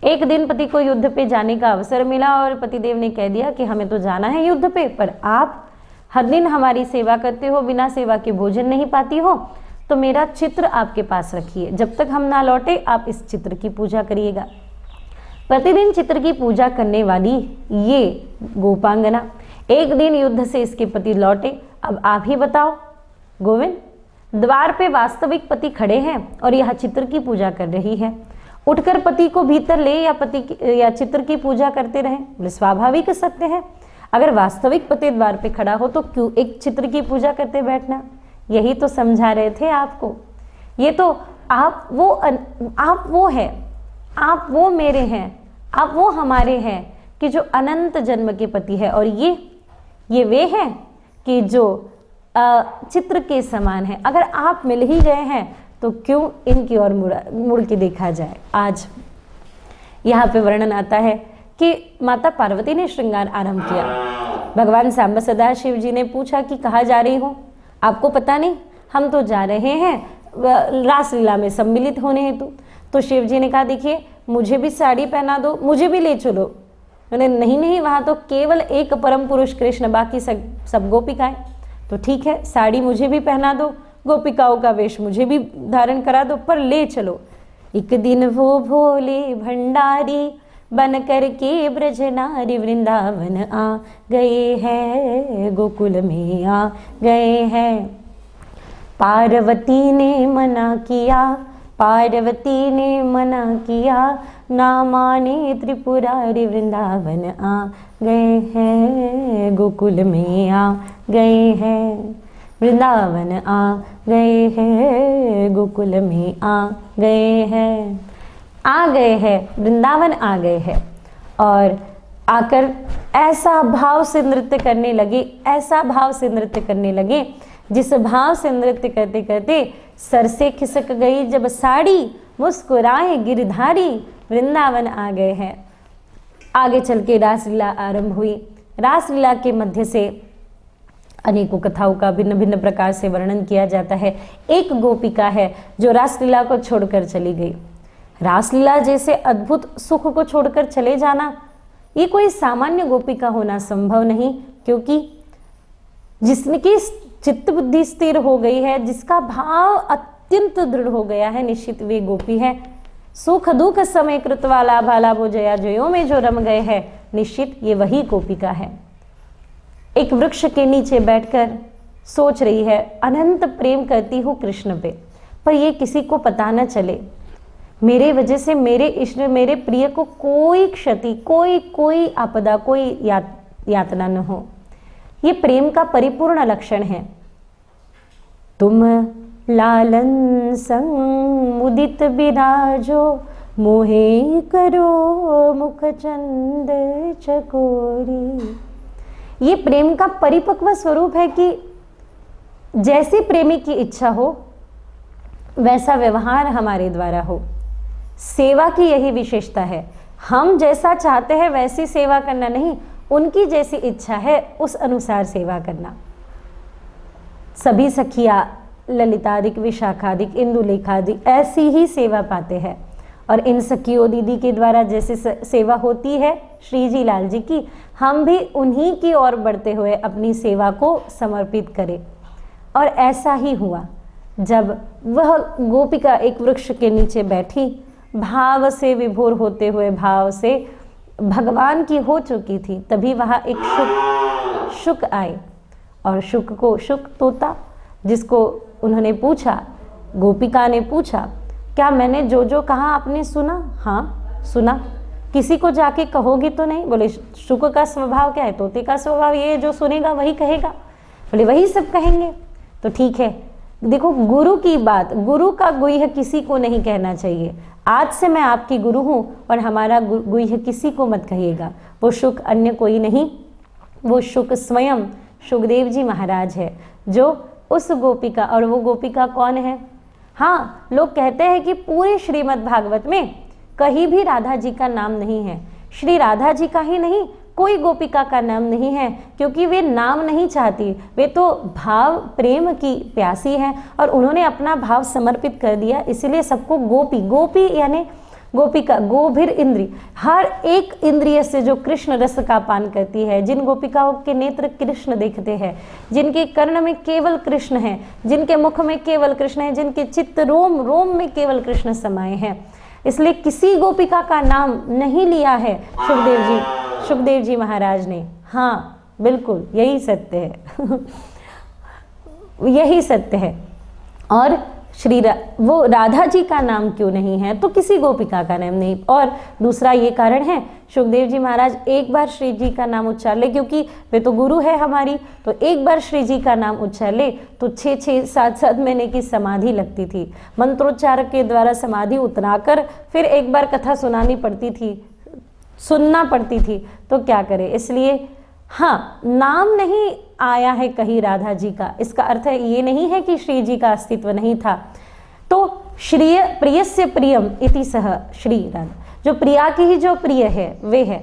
एक दिन पति को युद्ध पे जाने का अवसर मिला और पतिदेव ने कह दिया कि हमें तो जाना है युद्ध पे, पर आप हर दिन हमारी सेवा करते हो, बिना सेवा के भोजन नहीं पाती हो, तो मेरा चित्र आपके पास रखिए, जब तक हम ना लौटे आप इस चित्र की पूजा करिएगा। प्रतिदिन चित्र की पूजा करने वाली ये गोपांगना एक दिन युद्ध से इसके पति लौटे। अब आप ही बताओ गोविंद, द्वार पे वास्तविक पति खड़े हैं और यह चित्र की पूजा कर रही है, उठकर पति को भीतर ले या चित्र की पूजा करते रहें? बोले स्वाभाविक सत्य है, अगर वास्तविक पति द्वार पे खड़ा हो तो क्यों एक चित्र की पूजा करते बैठना? यही तो समझा रहे थे आपको। ये तो आप वो है, आप वो मेरे हैं, आप वो हमारे हैं कि जो अनंत जन्म के पति है, और ये वे हैं कि जो चित्र के समान है। अगर आप मिल ही गए हैं तो क्यों इनकी ओर मुड़ के देखा जाए। आज यहाँ पे वर्णन आता है कि माता पार्वती ने श्रृंगार आरंभ किया। भगवान सांब सदा शिव जी ने पूछा कि कहाँ जा रही हो, आपको पता नहीं? हम तो जा रहे हैं रासलीला में सम्मिलित होने हेतु। तो शिव जी ने कहा देखिए मुझे भी साड़ी पहना दो, मुझे भी ले चलो। मैंने नहीं, वहाँ तो केवल एक परम पुरुष कृष्ण, बाकी सब गोपिकाएं। तो ठीक है, साड़ी मुझे भी पहना दो, गोपिकाओं का वेश मुझे भी धारण करा दो, पर ले चलो। एक दिन वो भोले भंडारी बन कर के ब्रज नारी वृंदावन आ गए हैं, गोकुल में आ गए हैं। पार्वती ने मना किया, पार्वती ने मना किया, ना माने त्रिपुरारी वृंदावन आ गए हैं, गोकुल में आ गए हैं, वृंदावन आ गए हैं, गोकुल में आ गए हैं। आ गए हैं, वृंदावन आ गए हैं। और आकर ऐसा भाव से नृत्य करने लगे, ऐसा भाव से नृत्य करने लगे, जिस भाव से नृत्य करते करते सर से खिसक गई जब साड़ी, मुस्कुराए गिरधारी, वृंदावन आ गए हैं। आगे चल के रासलीला आरंभ हुई। रासलीला के मध्य से अनेकों कथाओं का भिन्न भिन्न प्रकार से वर्णन किया जाता है। एक गोपिका है जो रासलीला को छोड़कर चली गई। रासलीला जैसे अद्भुत सुख को छोड़कर चले जाना, ये कोई सामान्य गोपिका होना संभव नहीं, क्योंकि जिसकी चित्त बुद्धि स्थिर हो गई है, जिसका भाव अत्यंत दृढ़ हो गया है, निश्चित वे गोपी है। सुख दुख समय कृतवा लाभा लाभो जया जयो में जो रम गए हैं, निश्चित ये वही गोपिका है। एक वृक्ष के नीचे बैठकर सोच रही है, अनंत प्रेम करती हूँ कृष्ण पे, पर ये किसी को पता न चले, मेरे वजह से मेरे इष्ट मेरे प्रिय को कोई क्षति, कोई आपदा, कोई यातना न हो। ये प्रेम का परिपूर्ण लक्षण है। तुम लालन संग उदित विराजो, मोहे करो मुख चंद चकोरी। ये प्रेम का परिपक्व स्वरूप है कि जैसी प्रेमी की इच्छा हो वैसा व्यवहार हमारे द्वारा हो। सेवा की यही विशेषता है, हम जैसा चाहते हैं वैसी सेवा करना नहीं, उनकी जैसी इच्छा है उस अनुसार सेवा करना। सभी सखियां ललितादिक, विशाखादिक, इंदुलेखादिक ऐसी ही सेवा पाते हैं। और इन सखियों दीदी के द्वारा जैसे सेवा होती है श्री जी लाल जी की, हम भी उन्हीं की ओर बढ़ते हुए अपनी सेवा को समर्पित करें। और ऐसा ही हुआ। जब वह गोपिका एक वृक्ष के नीचे बैठी, भाव से विभोर होते हुए, भाव से भगवान की हो चुकी थी, तभी वहाँ एक शुक आए। और शुक तोता, जिसको उन्होंने पूछा, गोपिका ने पूछा, क्या मैंने जो जो कहा आपने सुना? हाँ सुना। किसी को जाके कहोगी तो नहीं? बोले शुक का स्वभाव क्या है? तोते का स्वभाव ये जो सुनेगा वही कहेगा। बोले वही सब कहेंगे। तो ठीक है, देखो गुरु की बात, गुरु का गुह्य किसी को नहीं कहना चाहिए। आज से मैं आपकी गुरु हूँ और हमारा गुह्य किसी को मत कहिएगा। वो शुक अन्य कोई नहीं, वो शुक स्वयं सुखदेव जी महाराज है, जो उस गोपिका, और वो गोपिका कौन है? हाँ, लोग कहते हैं कि पूरे श्रीमद् भागवत में कहीं भी राधा जी का नाम नहीं है। श्री राधा जी का ही नहीं, कोई गोपिका का नाम नहीं है, क्योंकि वे नाम नहीं चाहती, वे तो भाव प्रेम की प्यासी है और उन्होंने अपना भाव समर्पित कर दिया। इसलिए सबको गोपी, गोपी यानी गोपिका, गोभिर इंद्री, हर एक इंद्रिय से जो कृष्ण रस का पान करती है, जिन गोपिकाओं के नेत्र कृष्ण देखते हैं, जिनके कर्ण में केवल कृष्ण है, जिनके मुख में केवल कृष्ण है, जिनके चित्त रोम रोम में केवल कृष्ण समाये हैं। इसलिए किसी गोपिका का नाम नहीं लिया है सुखदेव जी महाराज ने। हाँ बिल्कुल यही सत्य है यही सत्य है। और वो राधा जी का नाम क्यों नहीं है? तो किसी गोपिका का नाम नहीं। और दूसरा ये कारण है, सुखदेव जी महाराज एक बार श्री जी का नाम उच्चार ले, क्योंकि वे तो गुरु है हमारी, तो एक बार श्री जी का नाम उच्चार ले तो 6-7 महीने की समाधि लगती थी। मंत्रोच्चार के द्वारा समाधि उतराकर फिर एक बार कथा सुनानी पड़ती थी, सुनना पड़ती थी, तो क्या करे। इसलिए हाँ, नाम नहीं आया है कहीं राधा जी का, इसका अर्थ है ये नहीं है कि श्री जी का अस्तित्व नहीं था। तो श्रिय प्रियस्य प्रियम इति सह श्री राधा, जो प्रिया की ही जो प्रिय है वे है।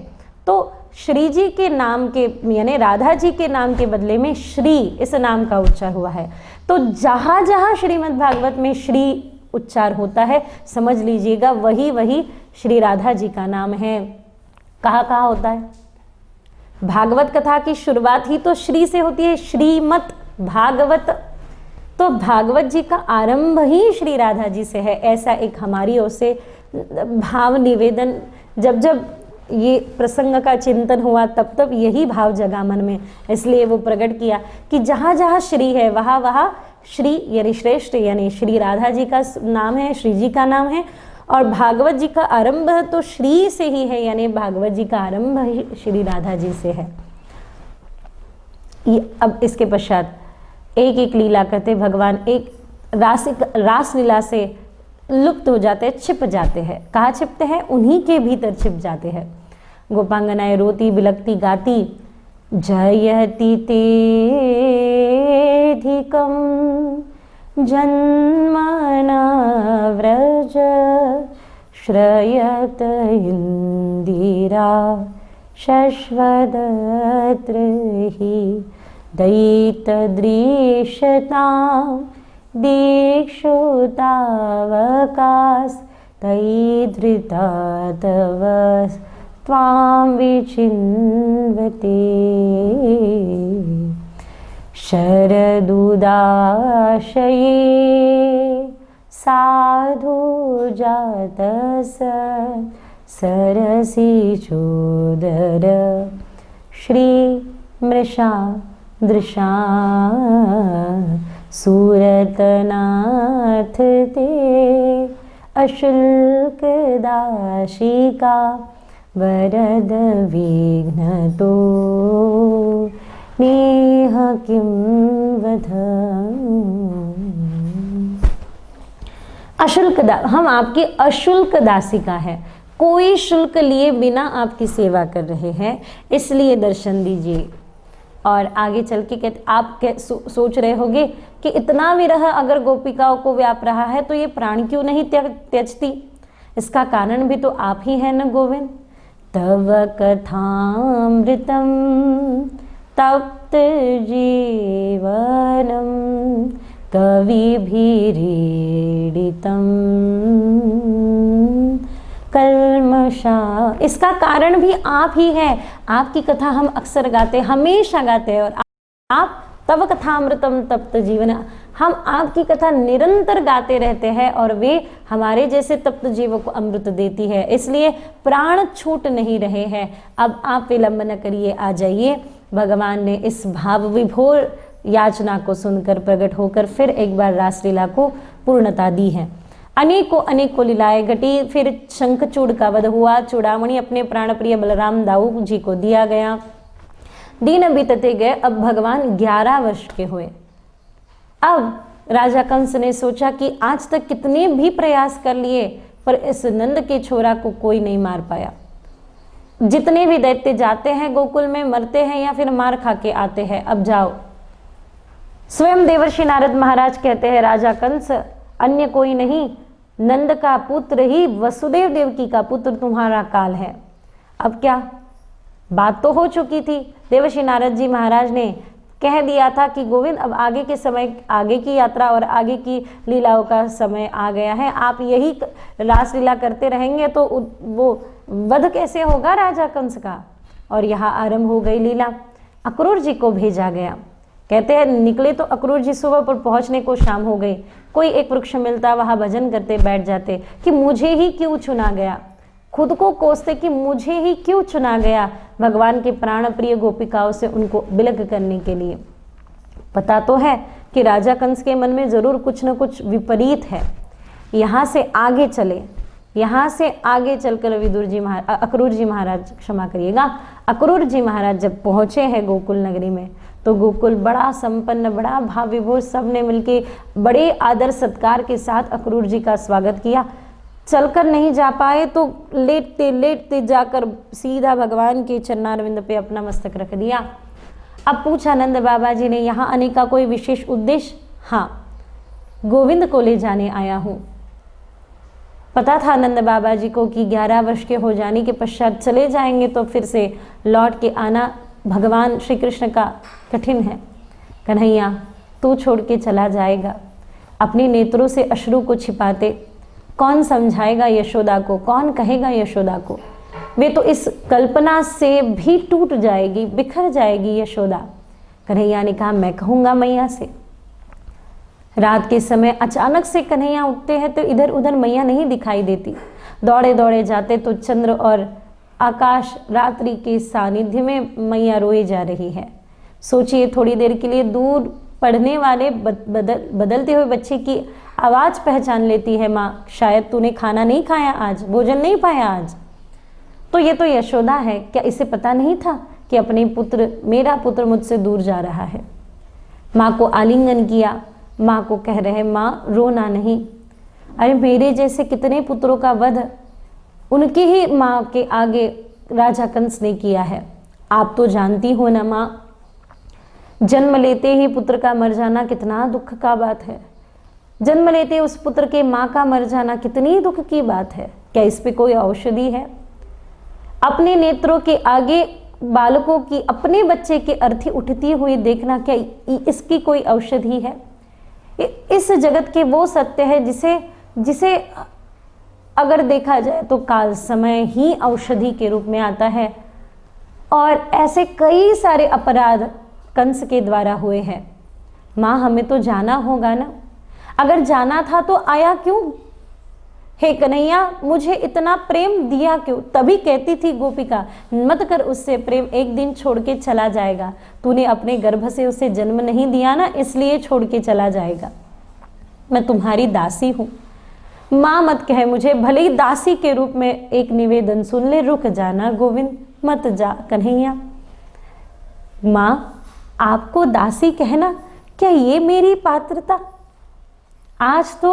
तो श्री जी के नाम के यानी राधा जी के नाम के बदले में श्री इस नाम का उच्चार हुआ है। तो जहाँ जहाँ श्रीमद् भागवत में श्री उच्चार होता है समझ लीजिएगा वही वही श्री राधा जी का नाम है। कहाँ कहाँ होता है? भागवत कथा की शुरुआत ही तो श्री से होती है, श्रीमद् भागवत। तो भागवत जी का आरंभ ही श्री राधा जी से है। ऐसा एक हमारी ओर से भाव निवेदन, जब जब ये प्रसंग का चिंतन हुआ तब तब यही भाव जगा मन में, इसलिए वो प्रकट किया कि जहाँ जहाँ श्री है वहाँ वहाँ श्री यानी श्रेष्ठ यानी श्री राधा जी का नाम है, श्री जी का नाम है। और भागवत जी का आरंभ तो श्री से ही है, यानी भागवत जी का आरंभ ही श्री राधा जी से है। अब इसके पश्चात एक एक लीला करते भगवान एक रास लीला से लुप्त हो जाते हैं, छिप जाते हैं। कहाँ छिपते हैं? उन्हीं के भीतर छिप जाते हैं। गोपांगनाएं रोती बिलकती गाती, जयति तेधिकं जन्मना व्रज श्रयत इंदिरा शश्वदत्रहि दैतदृशतां दीक्षुतावकाश तैधृता तव त्वां विचिन्वते शरदुदाशये साधु जातस सरसी चोदर श्री मृषा दृशा सूरतनाथ ते अशुल्क दाशिका वरद विघ्नतो नेह किं वध। अशुल्क हम आपकी अशुल्क दासिका है, कोई शुल्क लिए बिना आपकी सेवा कर रहे हैं, इसलिए दर्शन दीजिए। और आगे चल के कहते आप सोच रहे होंगे कि इतना विरह अगर गोपिकाओं को व्याप रहा है तो ये प्राण क्यों नहीं त्यजती? इसका कारण भी तो आप ही है न गोविंद। तव कथामृतम तप्त जीवनम कविभिरीडितम कल्मषा, इसका कारण भी आप ही है। आपकी कथा हम अक्सर गाते, हमेशा गाते हैं। और आप तव कथामृतम तप्त जीवन, हम आपकी कथा निरंतर गाते रहते हैं और वे हमारे जैसे तप्त जीवों को अमृत देती है, इसलिए प्राण छूट नहीं रहे हैं। अब आप विलंब न करिए, आ जाइए। भगवान ने इस भाव विभोर याचना को सुनकर प्रकट होकर फिर एक बार रासलीला को पूर्णता दी है। अनेकों लीलाएं घटी। फिर शंखचूड़ का वध हुआ, चूड़ामणि अपने प्राण प्रिय बलराम दाऊ जी को दिया गया। दिन बीतते गए, अब भगवान 11 वर्ष के हुए। अब राजा कंस ने सोचा कि आज तक कितने भी प्रयास कर लिए पर इस नंद के छोरा को कोई नहीं मार पाया। जितने भी दैत्य जाते हैं गोकुल में मरते हैं या फिर मार खा के आते हैं, अब जाओ। स्वयं देवर्षि नारद महाराज कहते हैं, राजा कंस अन्य कोई नहीं, नंद का पुत्र ही वसुदेव देवकी का पुत्र तुम्हारा काल है। अब क्या, बात तो हो चुकी थी। देवर्षि नारद जी महाराज ने कह दिया था कि गोविंद अब आगे के समय, आगे की यात्रा और आगे की लीलाओं का समय आ गया है। आप यही रासलीला करते रहेंगे तो वो वध कैसे होगा राजा कंस का। और यहाँ आरंभ हो गई लीला। अक्रूर जी को भेजा गया। कहते हैं निकले तो अक्रूर जी सुबह पर पहुंचने को शाम हो गई। कोई एक वृक्ष मिलता, वहां भजन करते बैठ जाते कि मुझे ही क्यों चुना गया। खुद को कोसते कि मुझे ही क्यों चुना गया भगवान के प्राण प्रिय गोपिकाओं से उनको विलग करने के लिए। पता तो है कि राजा कंस के मन में जरूर कुछ न कुछ विपरीत है। यहाँ से आगे चले, यहाँ से आगे चलकर अक्रूर जी महाराज, क्षमा करिएगा, अक्रूर जी महाराज जब पहुँचे हैं गोकुल नगरी में तो गोकुल बड़ा संपन्न, बड़ा भाव विभोर, सब ने मिलके बड़े आदर सत्कार के साथ अक्रूर जी का स्वागत किया। चलकर नहीं जा पाए तो लेटते लेटते जाकर सीधा भगवान के चरणारविंद पे अपना मस्तक रख दिया। अब पूछा नंद बाबा जी ने, यहाँ आने का कोई विशेष उद्देश्य? हाँ, गोविंद को ले जाने आया हूँ। पता था नंद बाबा जी को कि 11 वर्ष के हो जाने के पश्चात चले जाएंगे तो फिर से लौट के आना भगवान श्री कृष्ण का कठिन है। कन्हैया तू छोड़ के चला जाएगा। अपने नेत्रों से अश्रु को छिपाते कौन समझाएगा यशोदा को, कौन कहेगा यशोदा को। वे तो इस कल्पना से भी टूट जाएगी, बिखर जाएगी यशोदा। कन्हैया ने कहा मैं कहूँगा मैया से। रात के समय अचानक से कन्हैया उठते हैं तो इधर उधर मैया नहीं दिखाई देती। दौड़े दौड़े जाते तो चंद्र और आकाश रात्रि के सानिध्य में मैया रोए जा रही है। सोचिए, थोड़ी देर के लिए दूर पढ़ने वाले बदलते हुए बच्चे की आवाज़ पहचान लेती है माँ, शायद तूने खाना नहीं खाया आज, भोजन नहीं पाया आज। तो ये तो यशोदा है, क्या इसे पता नहीं था कि अपने पुत्र, मेरा पुत्र मुझसे दूर जा रहा है। माँ को आलिंगन किया, माँ को कह रहे माँ रोना नहीं। अरे मेरे जैसे कितने पुत्रों का वध उनकी ही माँ के आगे राजा कंस ने किया है। आप तो जानती हो ना माँ, जन्म लेते ही पुत्र का मर जाना कितना दुख का बात है। जन्म लेते उस पुत्र के माँ का मर जाना कितनी दुख की बात है। क्या इस पे कोई औषधि है? अपने नेत्रों के आगे बालकों की, अपने बच्चे की अर्थी उठती हुई देखना, क्या इसकी कोई औषधि है? इस जगत के वो सत्य है जिसे अगर देखा जाए तो काल समय ही औषधि के रूप में आता है। और ऐसे कई सारे अपराध कंस के द्वारा हुए हैं। माँ हमें तो जाना होगा ना, अगर जाना था तो आया क्यों? हे कन्हैया मुझे इतना प्रेम दिया क्यों? तभी कहती थी गोपिका मत कर उससे प्रेम, एक दिन छोड़ के चला जाएगा। तूने अपने गर्भ से उसे जन्म नहीं दिया ना, इसलिए छोड़ के चला जाएगा। मैं तुम्हारी दासी हूँ। माँ मत कहे मुझे, भले ही दासी के रूप में एक निवेदन सुन ले, रुक जाना गोविंद, मत जा कन्हैया। माँ आपको दासी कहना, क्या ये मेरी पात्रता? आज तो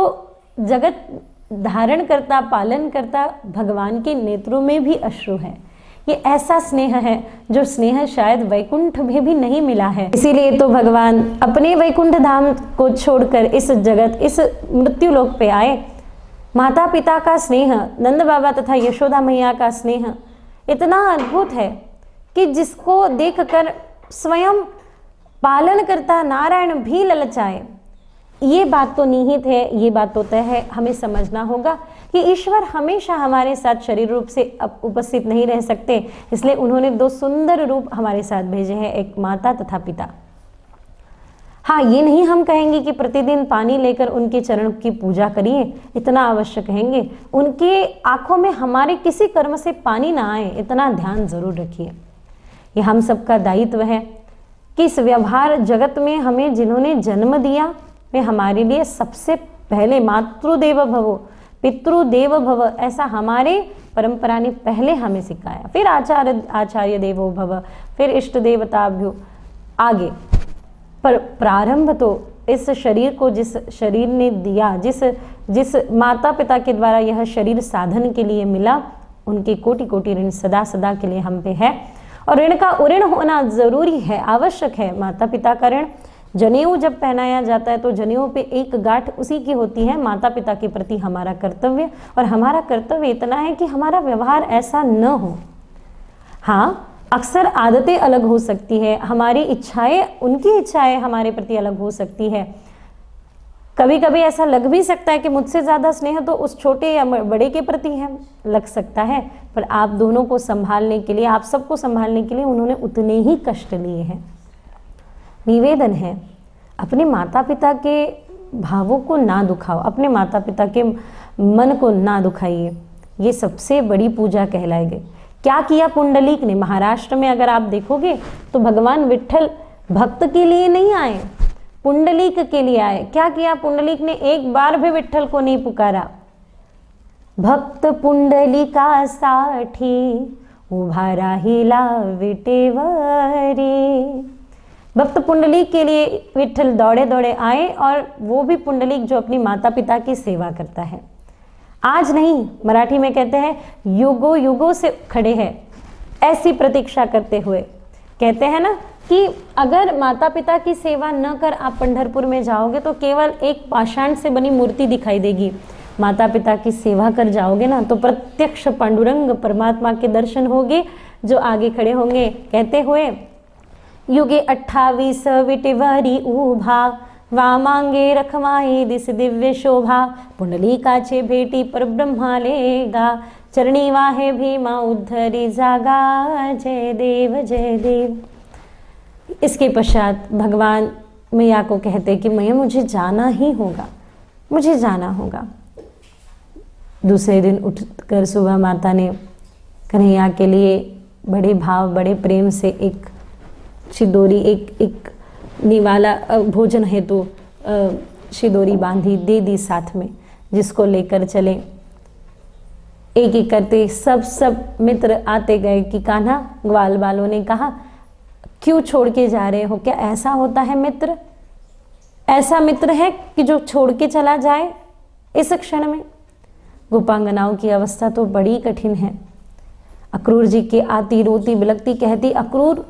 जगत धारण करता, पालन करता भगवान के नेत्रों में भी अश्रु है। ये ऐसा स्नेह है जो स्नेह शायद वैकुंठ में भी नहीं मिला है। इसीलिए तो भगवान अपने वैकुंठ धाम को छोड़कर इस जगत, इस मृत्यु लोक पे आए। माता पिता का स्नेह, नंद बाबा तथा यशोदा मैया का स्नेह इतना अद्भुत है कि जिसको देखकर स्वयं पालन करता नारायण भी ललचाए। ये बात तो निहित है, ये बात तो तय है। हमें समझना होगा कि ईश्वर हमेशा हमारे साथ शरीर रूप से उपस्थित नहीं रह सकते, इसलिए उन्होंने दो सुंदर रूप हमारे साथ भेजे हैं, एक माता तथा पिता। हाँ, ये नहीं हम कहेंगे कि प्रतिदिन पानी लेकर उनके चरण की पूजा करिए, इतना अवश्य कहेंगे। उनके आंखों में हमारे किसी कर्म से पानी ना आए, इतना ध्यान जरूर रखिए। ये हम सबका दायित्व है कि इस व्यवहार जगत में हमें जिन्होंने जन्म दिया वे हमारे लिए सबसे पहले मातृदेव भवो पितृदेव भव, ऐसा हमारे परंपरा ने पहले हमें सिखाया। फिर आचार्य देवो भव, फिर इष्ट देवताभ्यो आगे। पर प्रारंभ तो इस शरीर को, जिस शरीर ने दिया, जिस माता पिता के द्वारा यह शरीर साधन के लिए मिला, उनके कोटि कोटि ऋण सदा सदा के लिए हम पे है। और ऋण का उऋण होना जरूरी है, आवश्यक है। माता पिता का ऋण, जनेऊ जब पहनाया जाता है तो जनेऊ पे एक गांठ उसी की होती है, माता पिता के प्रति हमारा कर्तव्य। और हमारा कर्तव्य इतना है कि हमारा व्यवहार ऐसा न हो। हाँ, अक्सर आदतें अलग हो सकती है, हमारी इच्छाएं, उनकी इच्छाएं हमारे प्रति अलग हो सकती है। कभी कभी ऐसा लग भी सकता है कि मुझसे ज़्यादा स्नेह तो उस छोटे या बड़े के प्रति है, लग सकता है। पर आप दोनों को संभालने के लिए, आप सबको संभालने के लिए उन्होंने उतने ही कष्ट लिए हैं। निवेदन है, अपने माता पिता के भावों को ना दुखाओ, अपने माता पिता के मन को ना दुखाइए। ये सबसे बड़ी पूजा कहलाएगी। क्या किया पुंडलीक ने? महाराष्ट्र में अगर आप देखोगे तो भगवान विट्ठल भक्त के लिए नहीं आए, पुंडलीक के लिए आए। क्या किया पुंडलीक ने? एक बार भी विट्ठल को नहीं पुकारा। भक्त पुंडलिका साठी उभा राहिला विटेवरी। भक्त पुंडलीक के लिए विट्ठल दौड़े दौड़े आए, और वो भी पुंडलीक जो अपनी माता पिता की सेवा करता है। आज नहीं, मराठी में कहते हैं युगों युगों से खड़े हैं ऐसी प्रतीक्षा करते हुए कहते हैं ना कि अगर माता पिता की सेवा न कर आप पंढरपुर में जाओगे तो केवल एक पाषाण से बनी मूर्ति दिखाई देगी। माता पिता की सेवा कर जाओगे ना तो प्रत्यक्ष पांडुरंग परमात्मा के दर्शन होंगे जो आगे खड़े होंगे कहते हुए, युगे 28 विटिवरी उभा, वामांगे रखवाई दिस दिव्य शोभा, पुंडली काचे भेटी पर ब्रह्मा लेगा, चरणी वाहे भीमा उद्धरी जागा, जय देव जय देव। इसके पश्चात भगवान मैया को कहते कि मैया मुझे जाना ही होगा, मुझे जाना होगा। दूसरे दिन उठकर सुबह माता ने कन्हैया के लिए बड़े भाव बड़े प्रेम से एक शिदोरी एक निवाला भोजन हेतु शिदोरी बांधी दे दी साथ में, जिसको लेकर चले। एक एक करते सब मित्र आते गए कि कान्हा, ग्वाल वालों ने कहा क्यों छोड़ के जा रहे हो? क्या ऐसा होता है मित्र? ऐसा मित्र है कि जो छोड़ के चला जाए इस क्षण में? गोपांगनाओं की अवस्था तो बड़ी कठिन है। अक्रूर जी के आती रोती बिलकती कहती, अक्रूर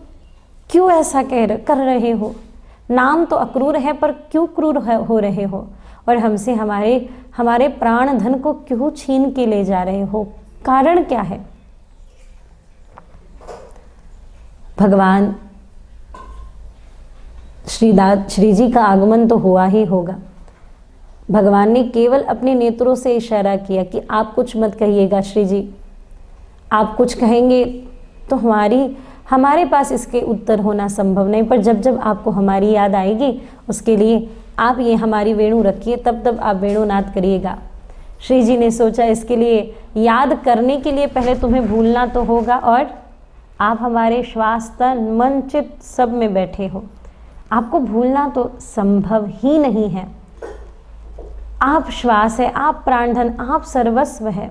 क्यों ऐसा कर रहे हो? नाम तो अक्रूर है पर क्यों क्रूर हो रहे हो? और हमसे हमारे प्राण धन को क्यों छीन के ले जा रहे हो? कारण क्या है? भगवान श्री जी का आगमन तो हुआ ही होगा। भगवान ने केवल अपने नेत्रों से इशारा किया कि आप कुछ मत कहिएगा श्री जी, आप कुछ कहेंगे तो हमारे पास इसके उत्तर होना संभव नहीं, पर जब जब आपको हमारी याद आएगी उसके लिए आप ये हमारी वेणु रखिए, तब आप वेणुनाद करिएगा। श्री जी ने सोचा इसके लिए याद करने के लिए पहले तुम्हें भूलना तो होगा, और आप हमारे श्वास तन मन चित्त सब में बैठे हो, आपको भूलना तो संभव ही नहीं है। आप श्वास है, आप प्राणधन, आप सर्वस्व है।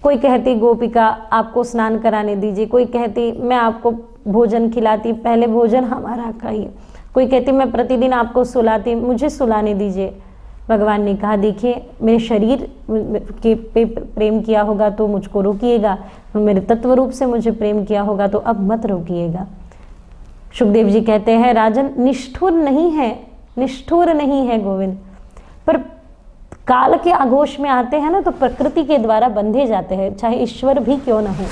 कोई कहती गोपिका आपको स्नान कराने दीजिए, कोई कहती मैं आपको भोजन खिलाती, पहले भोजन हमारा खाइए, कोई कहती मैं प्रतिदिन आपको सुलाती, मुझे सुलाने दीजिए। भगवान ने कहा देखिए, मेरे शरीर के पे प्रेम किया होगा तो मुझको रोकिएगा, मेरे तत्व रूप से मुझे प्रेम किया होगा तो अब मत रोकिएगा। सुखदेव जी कहते हैं राजन, निष्ठुर नहीं है गोविंद, पर काल के आघोष में आते हैं ना तो प्रकृति के द्वारा बंधे जाते हैं, चाहे ईश्वर भी क्यों न हो।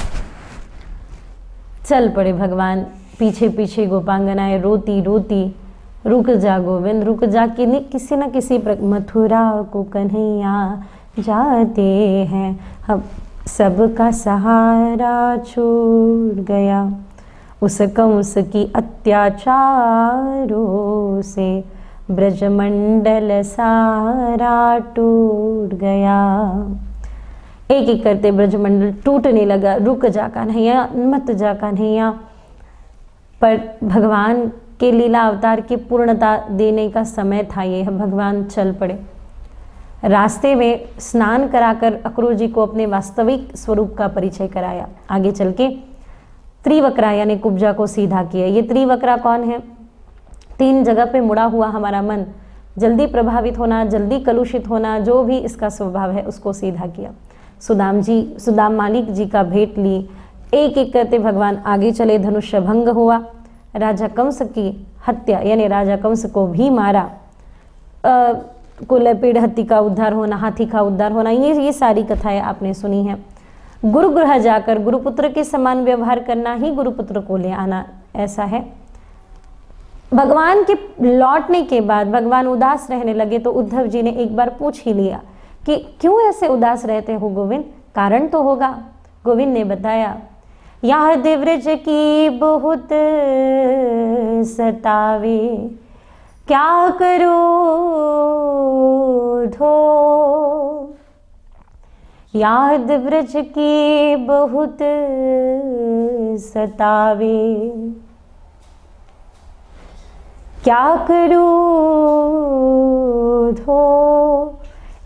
चल पड़े भगवान, पीछे पीछे गोपांगनाएं रोती रोती, रुक जा गोविंद रुक जा, कि किसी न किसी मथुरा को कन्हैया जाते हैं, अब सबका सहारा छूट गया, उस कंस की अत्याचारों से ब्रजमंडल सारा टूट गया। एक एक करते ब्रजमंडल टूटने लगा। रुक जा कन्हैया, मत जा कन्हैया। पर भगवान के लीला अवतार की पूर्णता देने का समय था ये। भगवान चल पड़े। रास्ते में स्नान कराकर अक्रूर जी को अपने वास्तविक स्वरूप का परिचय कराया। आगे चल के त्रिवक्रा यानी कुब्जा को सीधा किया। ये त्रिवक्रा कौन है? 3 जगह पे मुड़ा हुआ हमारा मन, जल्दी प्रभावित होना, जल्दी कलुषित होना, जो भी इसका स्वभाव है उसको सीधा किया। सुदाम मालिक जी का भेंट ली। एक एक करते भगवान आगे चले। धनुष्य भंग हुआ। राजा कंस की हत्या यानी राजा कंस को भी मारा। कुलपीड़ हत्ती का उद्धार होना, हाथी का उद्धार होना, ये सारी कथाएं आपने सुनी है। गुरुगृह जाकर गुरुपुत्र के समान व्यवहार करना ही गुरुपुत्र को ले आना, ऐसा है। भगवान के लौटने के बाद भगवान उदास रहने लगे तो उद्धव जी ने एक बार पूछ ही लिया कि क्यों ऐसे उदास रहते हो गोविंद, कारण तो होगा। गोविंद ने बताया, यह दिव्रज की बहुत सतावे, क्या करो धो, याद ब्रज की बहुत सतावे, क्या करूं धो,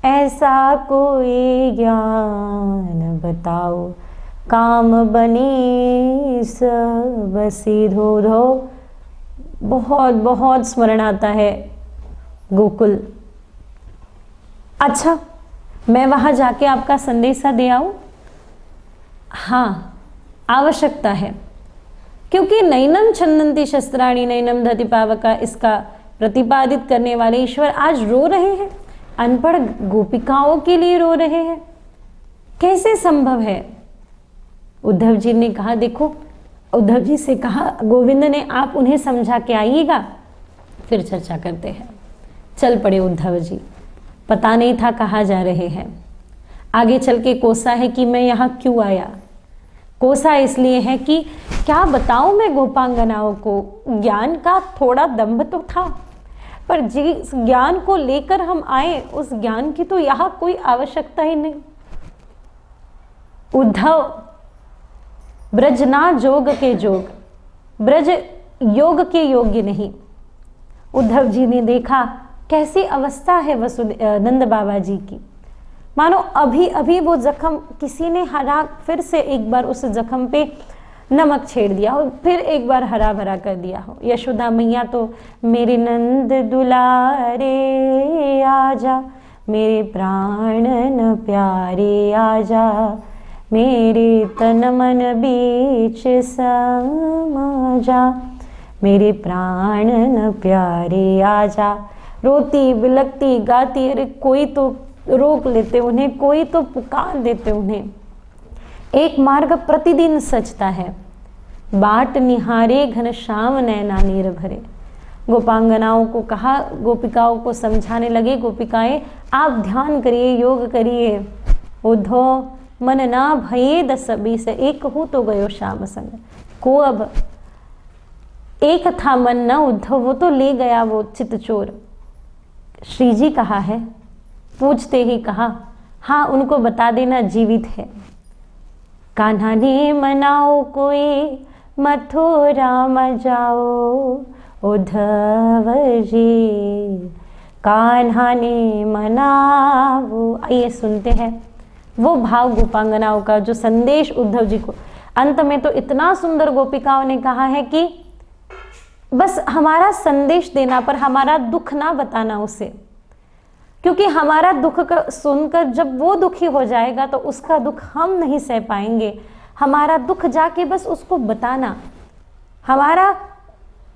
ऐसा कोई ज्ञान बताओ, काम बने सब सिधो धो। बहुत बहुत स्मरण आता है गोकुल। अच्छा, मैं वहाँ जाके आपका संदेशा दे आऊँ? हाँ, आवश्यकता है। क्योंकि नैनम छंदंती शस्त्राणी नैनम दधति पावका, इसका प्रतिपादित करने वाले ईश्वर आज रो रहे हैं, अनपढ़ गोपिकाओं के लिए रो रहे हैं। कैसे संभव है? उद्धव जी ने कहा, देखो, उद्धव जी से कहा गोविंद ने, आप उन्हें समझा के आइएगा, फिर चर्चा करते हैं। चल पड़े उद्धव जी। पता नहीं था कहाँ जा रहे हैं। आगे चल के कोसा है कि मैं यहाँ क्यों आया। कोसा इसलिए है कि क्या बताऊं मैं गोपांगनाओं को, ज्ञान का थोड़ा दंभ तो था, पर जिस ज्ञान को लेकर हम आए उस ज्ञान की तो यहाँ कोई आवश्यकता ही नहीं। उद्धव ब्रज ना जोग के जोग, ब्रज योग के योग्य नहीं। उद्धव जी ने देखा कैसी अवस्था है नंद बाबा जी की, मानो अभी अभी वो जख्म किसी ने हरा, फिर से एक बार उस जख्म पे नमक छेड़ दिया हो, फिर एक बार हरा भरा कर दिया हो। यशोदा मैया तो मेरे नंद दुलारे आजा, मेरे प्राण न प्यारे आजा, मेरे तन मन बीच समा जा, मेरे प्राण न प्यारे आजा। रोती बिलकती गाती, अरे कोई तो रोक लेते उन्हें, कोई तो पुकार देते उन्हें। एक मार्ग प्रतिदिन सचता है, बाट निहारे घनश्याम नैना नीर भरे। गोपांगनाओं को कहा, गोपिकाओं को समझाने लगे, गोपिकाएं आप ध्यान करिए, योग करिए। उद्धव मन ना भये दस बीस, एक हूँ तो गयो श्याम संग। को अब एक था मन न उद्धव, वो तो ले गया वो चित चोर। श्री जी कहा है, पूछते ही कहा, हाँ उनको बता देना जीवित है। कान्हा ने मनाओ कोई मथुरा में जाओ, उद्धव जी कान्हा ने मनाओ। आइए सुनते हैं वो भाव गोपांगनाओं का, जो संदेश उद्धव जी को। अंत में तो इतना सुंदर गोपिकाओं ने कहा है कि बस हमारा संदेश देना, पर हमारा दुख ना बताना उसे, क्योंकि हमारा दुख सुनकर जब वो दुखी हो जाएगा तो उसका दुख हम नहीं सह पाएंगे। हमारा दुख जाके बस उसको बताना,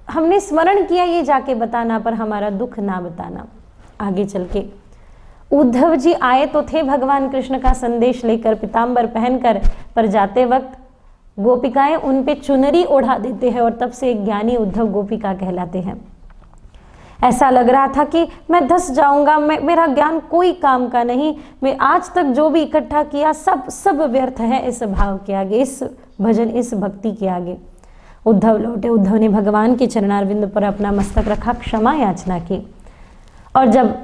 हमने स्मरण किया ये जाके बताना, पर हमारा दुख ना बताना। आगे चल के उद्धव जी आए तो थे भगवान कृष्ण का संदेश लेकर, पीताम्बर पहनकर, पर जाते वक्त गोपिकाएं उन पे चुनरी ओढ़ा देते हैं, और तब से एक ज्ञानी उद्धव गोपिका कहलाते हैं। ऐसा लग रहा था कि मैं धस जाऊंगा, मेरा ज्ञान कोई काम का नहीं, मैं आज तक जो भी इकट्ठा किया सब व्यर्थ है इस भाव के आगे, इस भजन, इस भक्ति के आगे। उद्धव लौटे। उद्धव ने भगवान के चरणारविंद पर अपना मस्तक रखा, क्षमा याचना की। और जब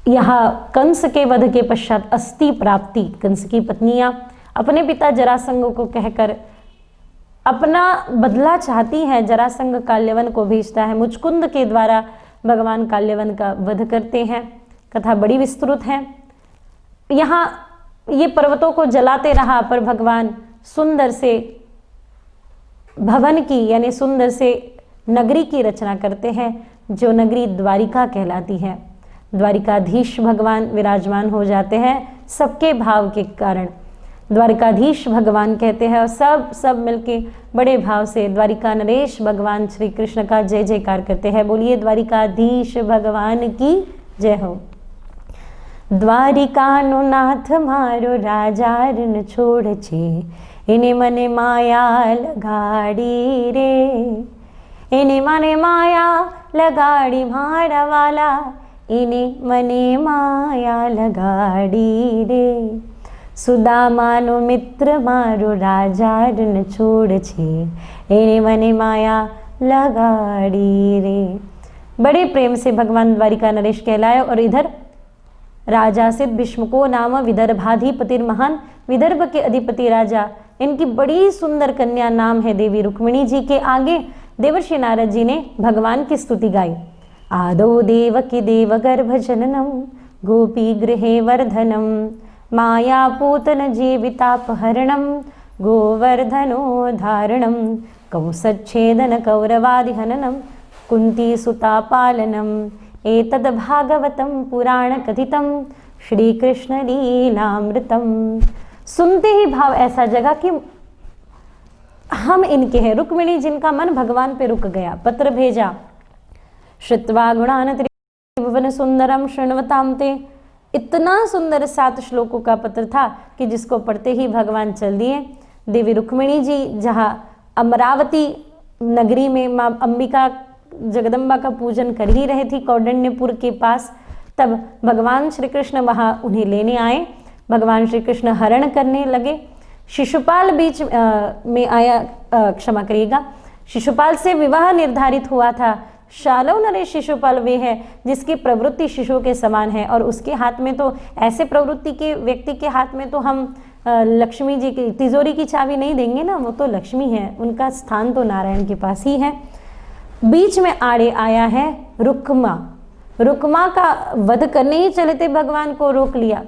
यहाँ कंस के वध के पश्चात अस्थि प्राप्ति, कंस की पत्नियां अपने पिता जरासंध को कहकर अपना बदला चाहती है। जरासंध काल्यवन को भेजता है, मुचकुंद के द्वारा भगवान काल्यवन का वध करते हैं। कथा बड़ी विस्तृत है। यहाँ ये पर्वतों को जलाते रहा, पर भगवान सुंदर से भवन की, यानी सुंदर से नगरी की रचना करते हैं, जो नगरी द्वारिका कहलाती है। द्वारिकाधीश भगवान विराजमान हो जाते हैं सबके भाव के कारण, द्वारिकाधीश भगवान कहते हैं। और सब मिलके बड़े भाव से द्वारिका नरेश भगवान श्री कृष्ण का जय जयकार करते हैं। बोलिए द्वारिकाधीश भगवान की जय हो। द्वारिकानो नाथ मारो राजा ऋण छोड़ छे, इने मने माया लगाड़ी रे, इने मने माया लगाड़ी मारा वाला, इने मने माया लगाड़ी रे। सुदामानो मित्र मारो राजा ऋण छोड़ छे, इने मने माया लगाड़ी रे। बड़े प्रेम से भगवान द्वारिका नरेश कहलाए। और इधर राजा सिद्ध भीष्मको नाम विदर्भाधिपतिर महान, विदर्भ के अधिपति राजा, इनकी बड़ी सुंदर कन्या नाम है देवी रुक्मिणी जी। के आगे देवर्षि नारद जी ने भगवान की स्तुति गाई। आदौ देवकी देवगर्भ जननम, गोपी गृहे वर्धनम, मायापूतन जीवितापहरणम, गोवर्धनो धारणम, कंसच्छेदन कौरवादिहननम, कुंती सुता पालनम, एतद भागवतम पुराण कथितम, श्री कृष्ण लीलामृतम। सुनते ही भाव ऐसा जगा कि हम इनके हैं। रुक्मिणी जिनका मन भगवान पे रुक गया, पत्र भेजा। श्रुत्वा गुणान त्रिभुवन सुंदरम शृण्वताम ते, इतना सुंदर 7 श्लोकों का पत्र था कि जिसको पढ़ते ही भगवान चल दिए। देवी रुक्मिणी जी जहाँ अमरावती नगरी में माँ अंबिका जगदम्बा का पूजन कर ही रहे थी कौंडिन्यपुर के पास, तब भगवान श्री कृष्ण वहाँ उन्हें लेने आए। भगवान श्री कृष्ण हरण करने लगे। शिशुपाल बीच में आया, क्षमा करिएगा, शिशुपाल से विवाह निर्धारित हुआ था। शालव नरेश शिशुपाल वे है जिसकी प्रवृत्ति शिशु के समान है, और उसके हाथ में तो, ऐसे प्रवृत्ति के व्यक्ति के हाथ में तो हम लक्ष्मी जी की तिजोरी की चाबी नहीं देंगे ना, वो तो लक्ष्मी है, उनका स्थान तो नारायण के पास ही है। बीच में आड़े आया है रुक्मा। रुक्मा का वध करने ही चले थे, भगवान को रोक लिया।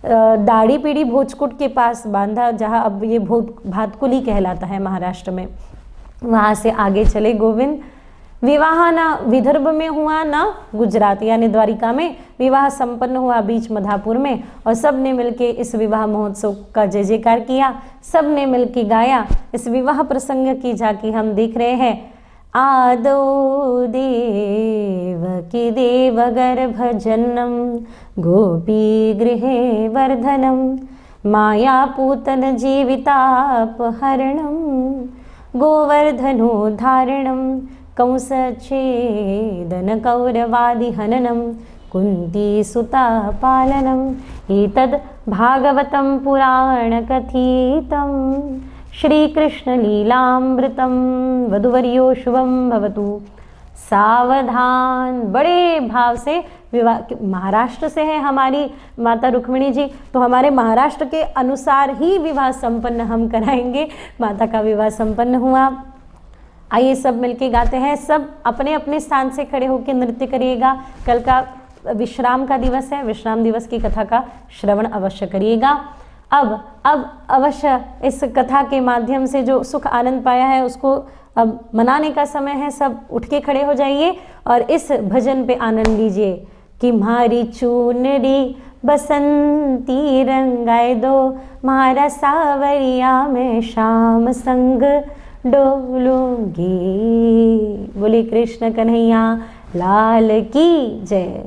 दाढ़ी पीढ़ी भोजकुट के पास बांधा, जहाँ अब ये भातकुली कहलाता है महाराष्ट्र में, वहाँ से आगे चले गोविंद। विवाह ना विदर्भ में हुआ ना गुजरात यानी द्वारिका में, विवाह संपन्न हुआ बीच मधापुर में, और सब ने मिलके इस विवाह महोत्सव का जय जयकार किया, सब ने मिलके गाया। इस विवाह प्रसंग की झांकी हम देख रहे हैं। आदौ देवकी देवगर्भजनम गोपी गृहे वर्धनम मायापूतन जीवितापहरणम गोवर्धनोद्धारणम कंसच्छेदन कौरवादिहननम कुंती सुता पालनम एतद् भागवतं पुराण कथितं श्री कृष्ण लीलामृतम वधुवर्यो शुभम भवतु। सावधान, बड़े भाव से विवाह, महाराष्ट्र से है हमारी माता रुक्मिणी जी, तो हमारे महाराष्ट्र के अनुसार ही विवाह संपन्न हम कराएंगे। माता का विवाह संपन्न हुआ। आइए सब मिलके गाते हैं, सब अपने अपने स्थान से खड़े होकर नृत्य करिएगा। कल का विश्राम का दिवस है, विश्राम दिवस की कथा का श्रवण अवश्य करिएगा। अब अवश्य इस कथा के माध्यम से जो सुख आनंद पाया है उसको अब मनाने का समय है। सब उठ के खड़े हो जाइए और इस भजन पे आनंद लीजिए कि म्हारी चूनरी बसंती रंगाए दो, म्हारा सावरिया में शाम संग डोलूंगी। बोले कृष्ण कन्हैया लाल की जय।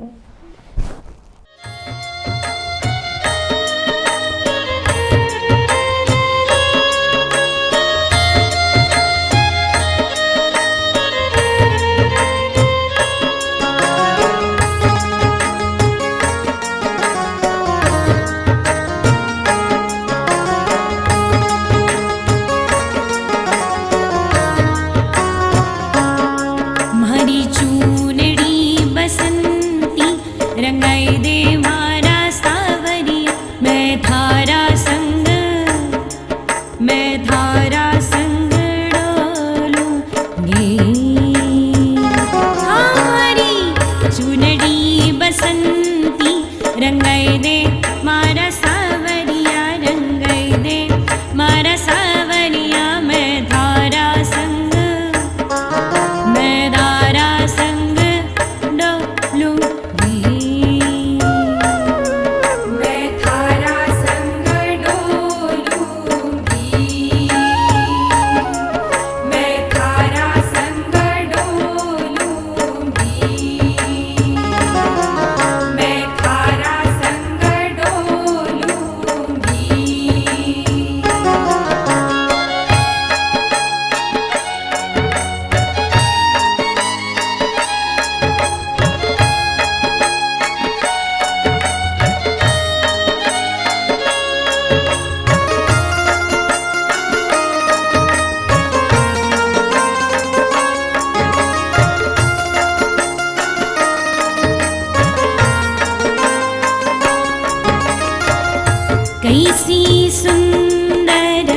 कैसी सुंदर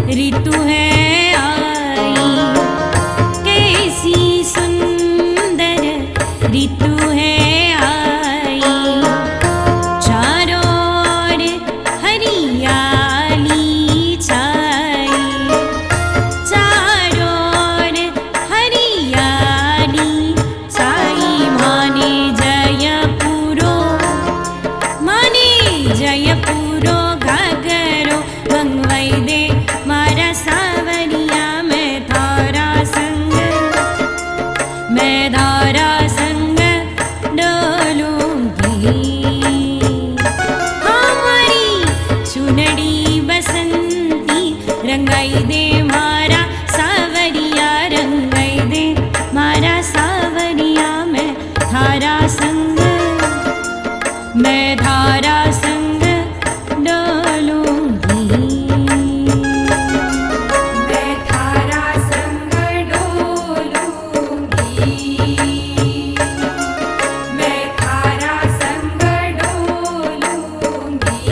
ऋतु है आई, कैसी सुंदर ऋतु है आई, चारों ओर हरियाली छाई, चारों ओर हरियाली छाई। माने जयपुरो घाघरा मैं धारा संग डोलूंगी। मैं धारा संग डोलूंगी। मैं धारा संग डोलूंगी।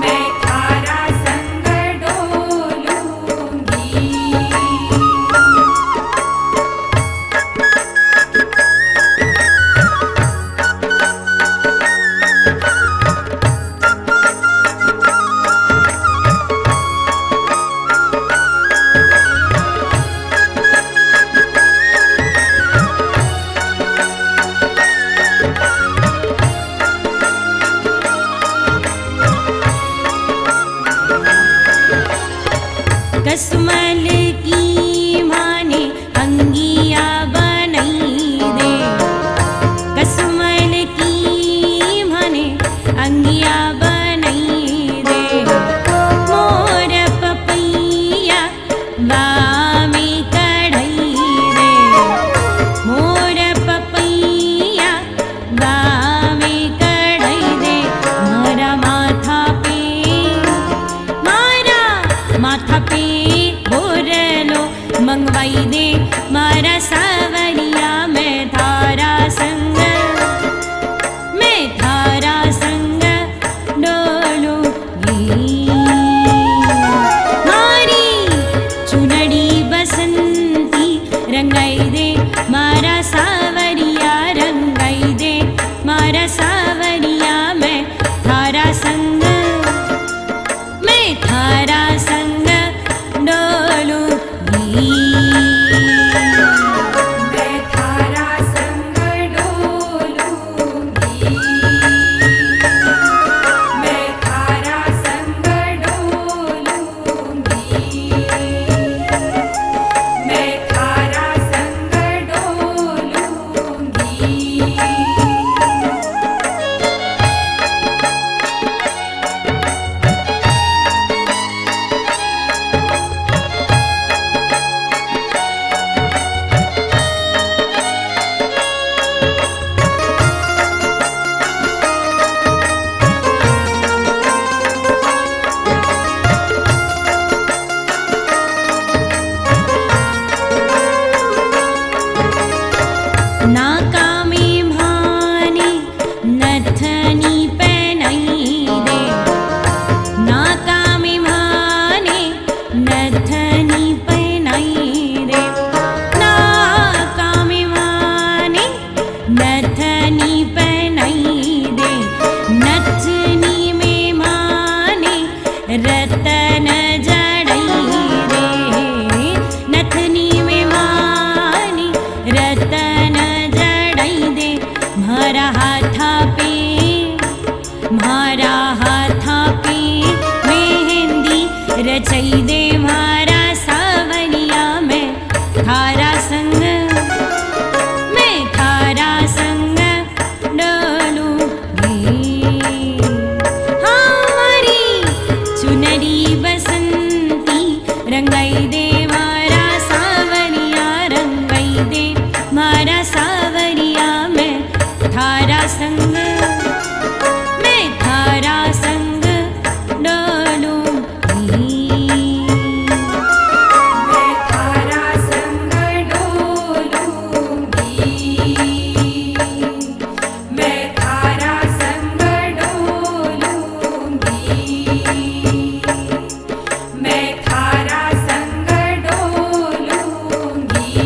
मैं धारा संग डोलूंगी। कसमल की माने अंगिया बनई दे। कसमल की माने अंगिया बनई दे। मोर पपैया बामी कढ़ई दे। मोर पपैया बामी कढ़ई दे। मारा माथा पे बोरलो मंगवाई दे। मारा सावरिया मैं थारा संग डोलूंगी। मारी चुनड़ी बसंती रंगाई दे। मारा सावरिया रंगाई दे। मारा सावरिया मैं थारा संग डोलूंगी। मैं थारा संग डोलूंगी। मैं थारा संग डोलूंगी। मैं थारा संग डोलूंगी। नाका में भाने नथनी पहनाई दे। नाका में भाने नथनी पहनाई दे। नाका में भाने नथनी पहनाई दे। नथनी में भाने रतन जड़ई दे। नथनी में भाने रतन जड़ई दे। म्हारा हाथा पे मेहंदी रचई दे। म्हारा सावरिया मैं थारा संग डोलूंगी। हमारी चुनरी बसंती रंगाई दे। म्हारा सावरिया रंगाई दे। म्हारा सावरिया मैं थारा संग डोलूंगी। मैं थारा संग डोलूंगी। मैं थारा संग डोलूंगी। मैं थारा संग डोलूंगी।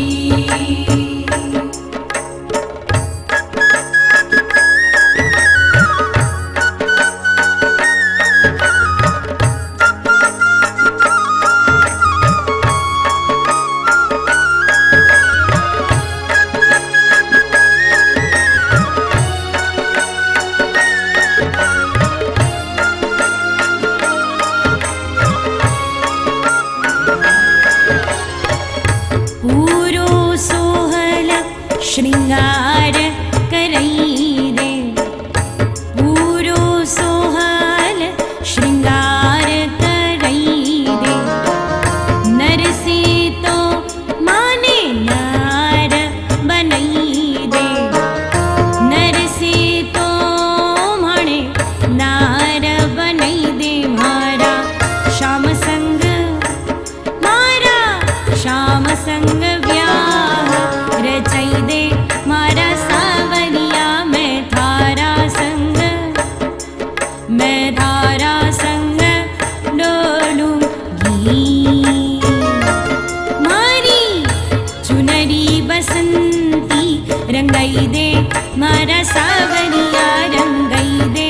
मारा सावरिया रंगई दे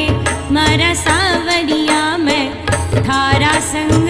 मारा सावरिया मैं थारा संग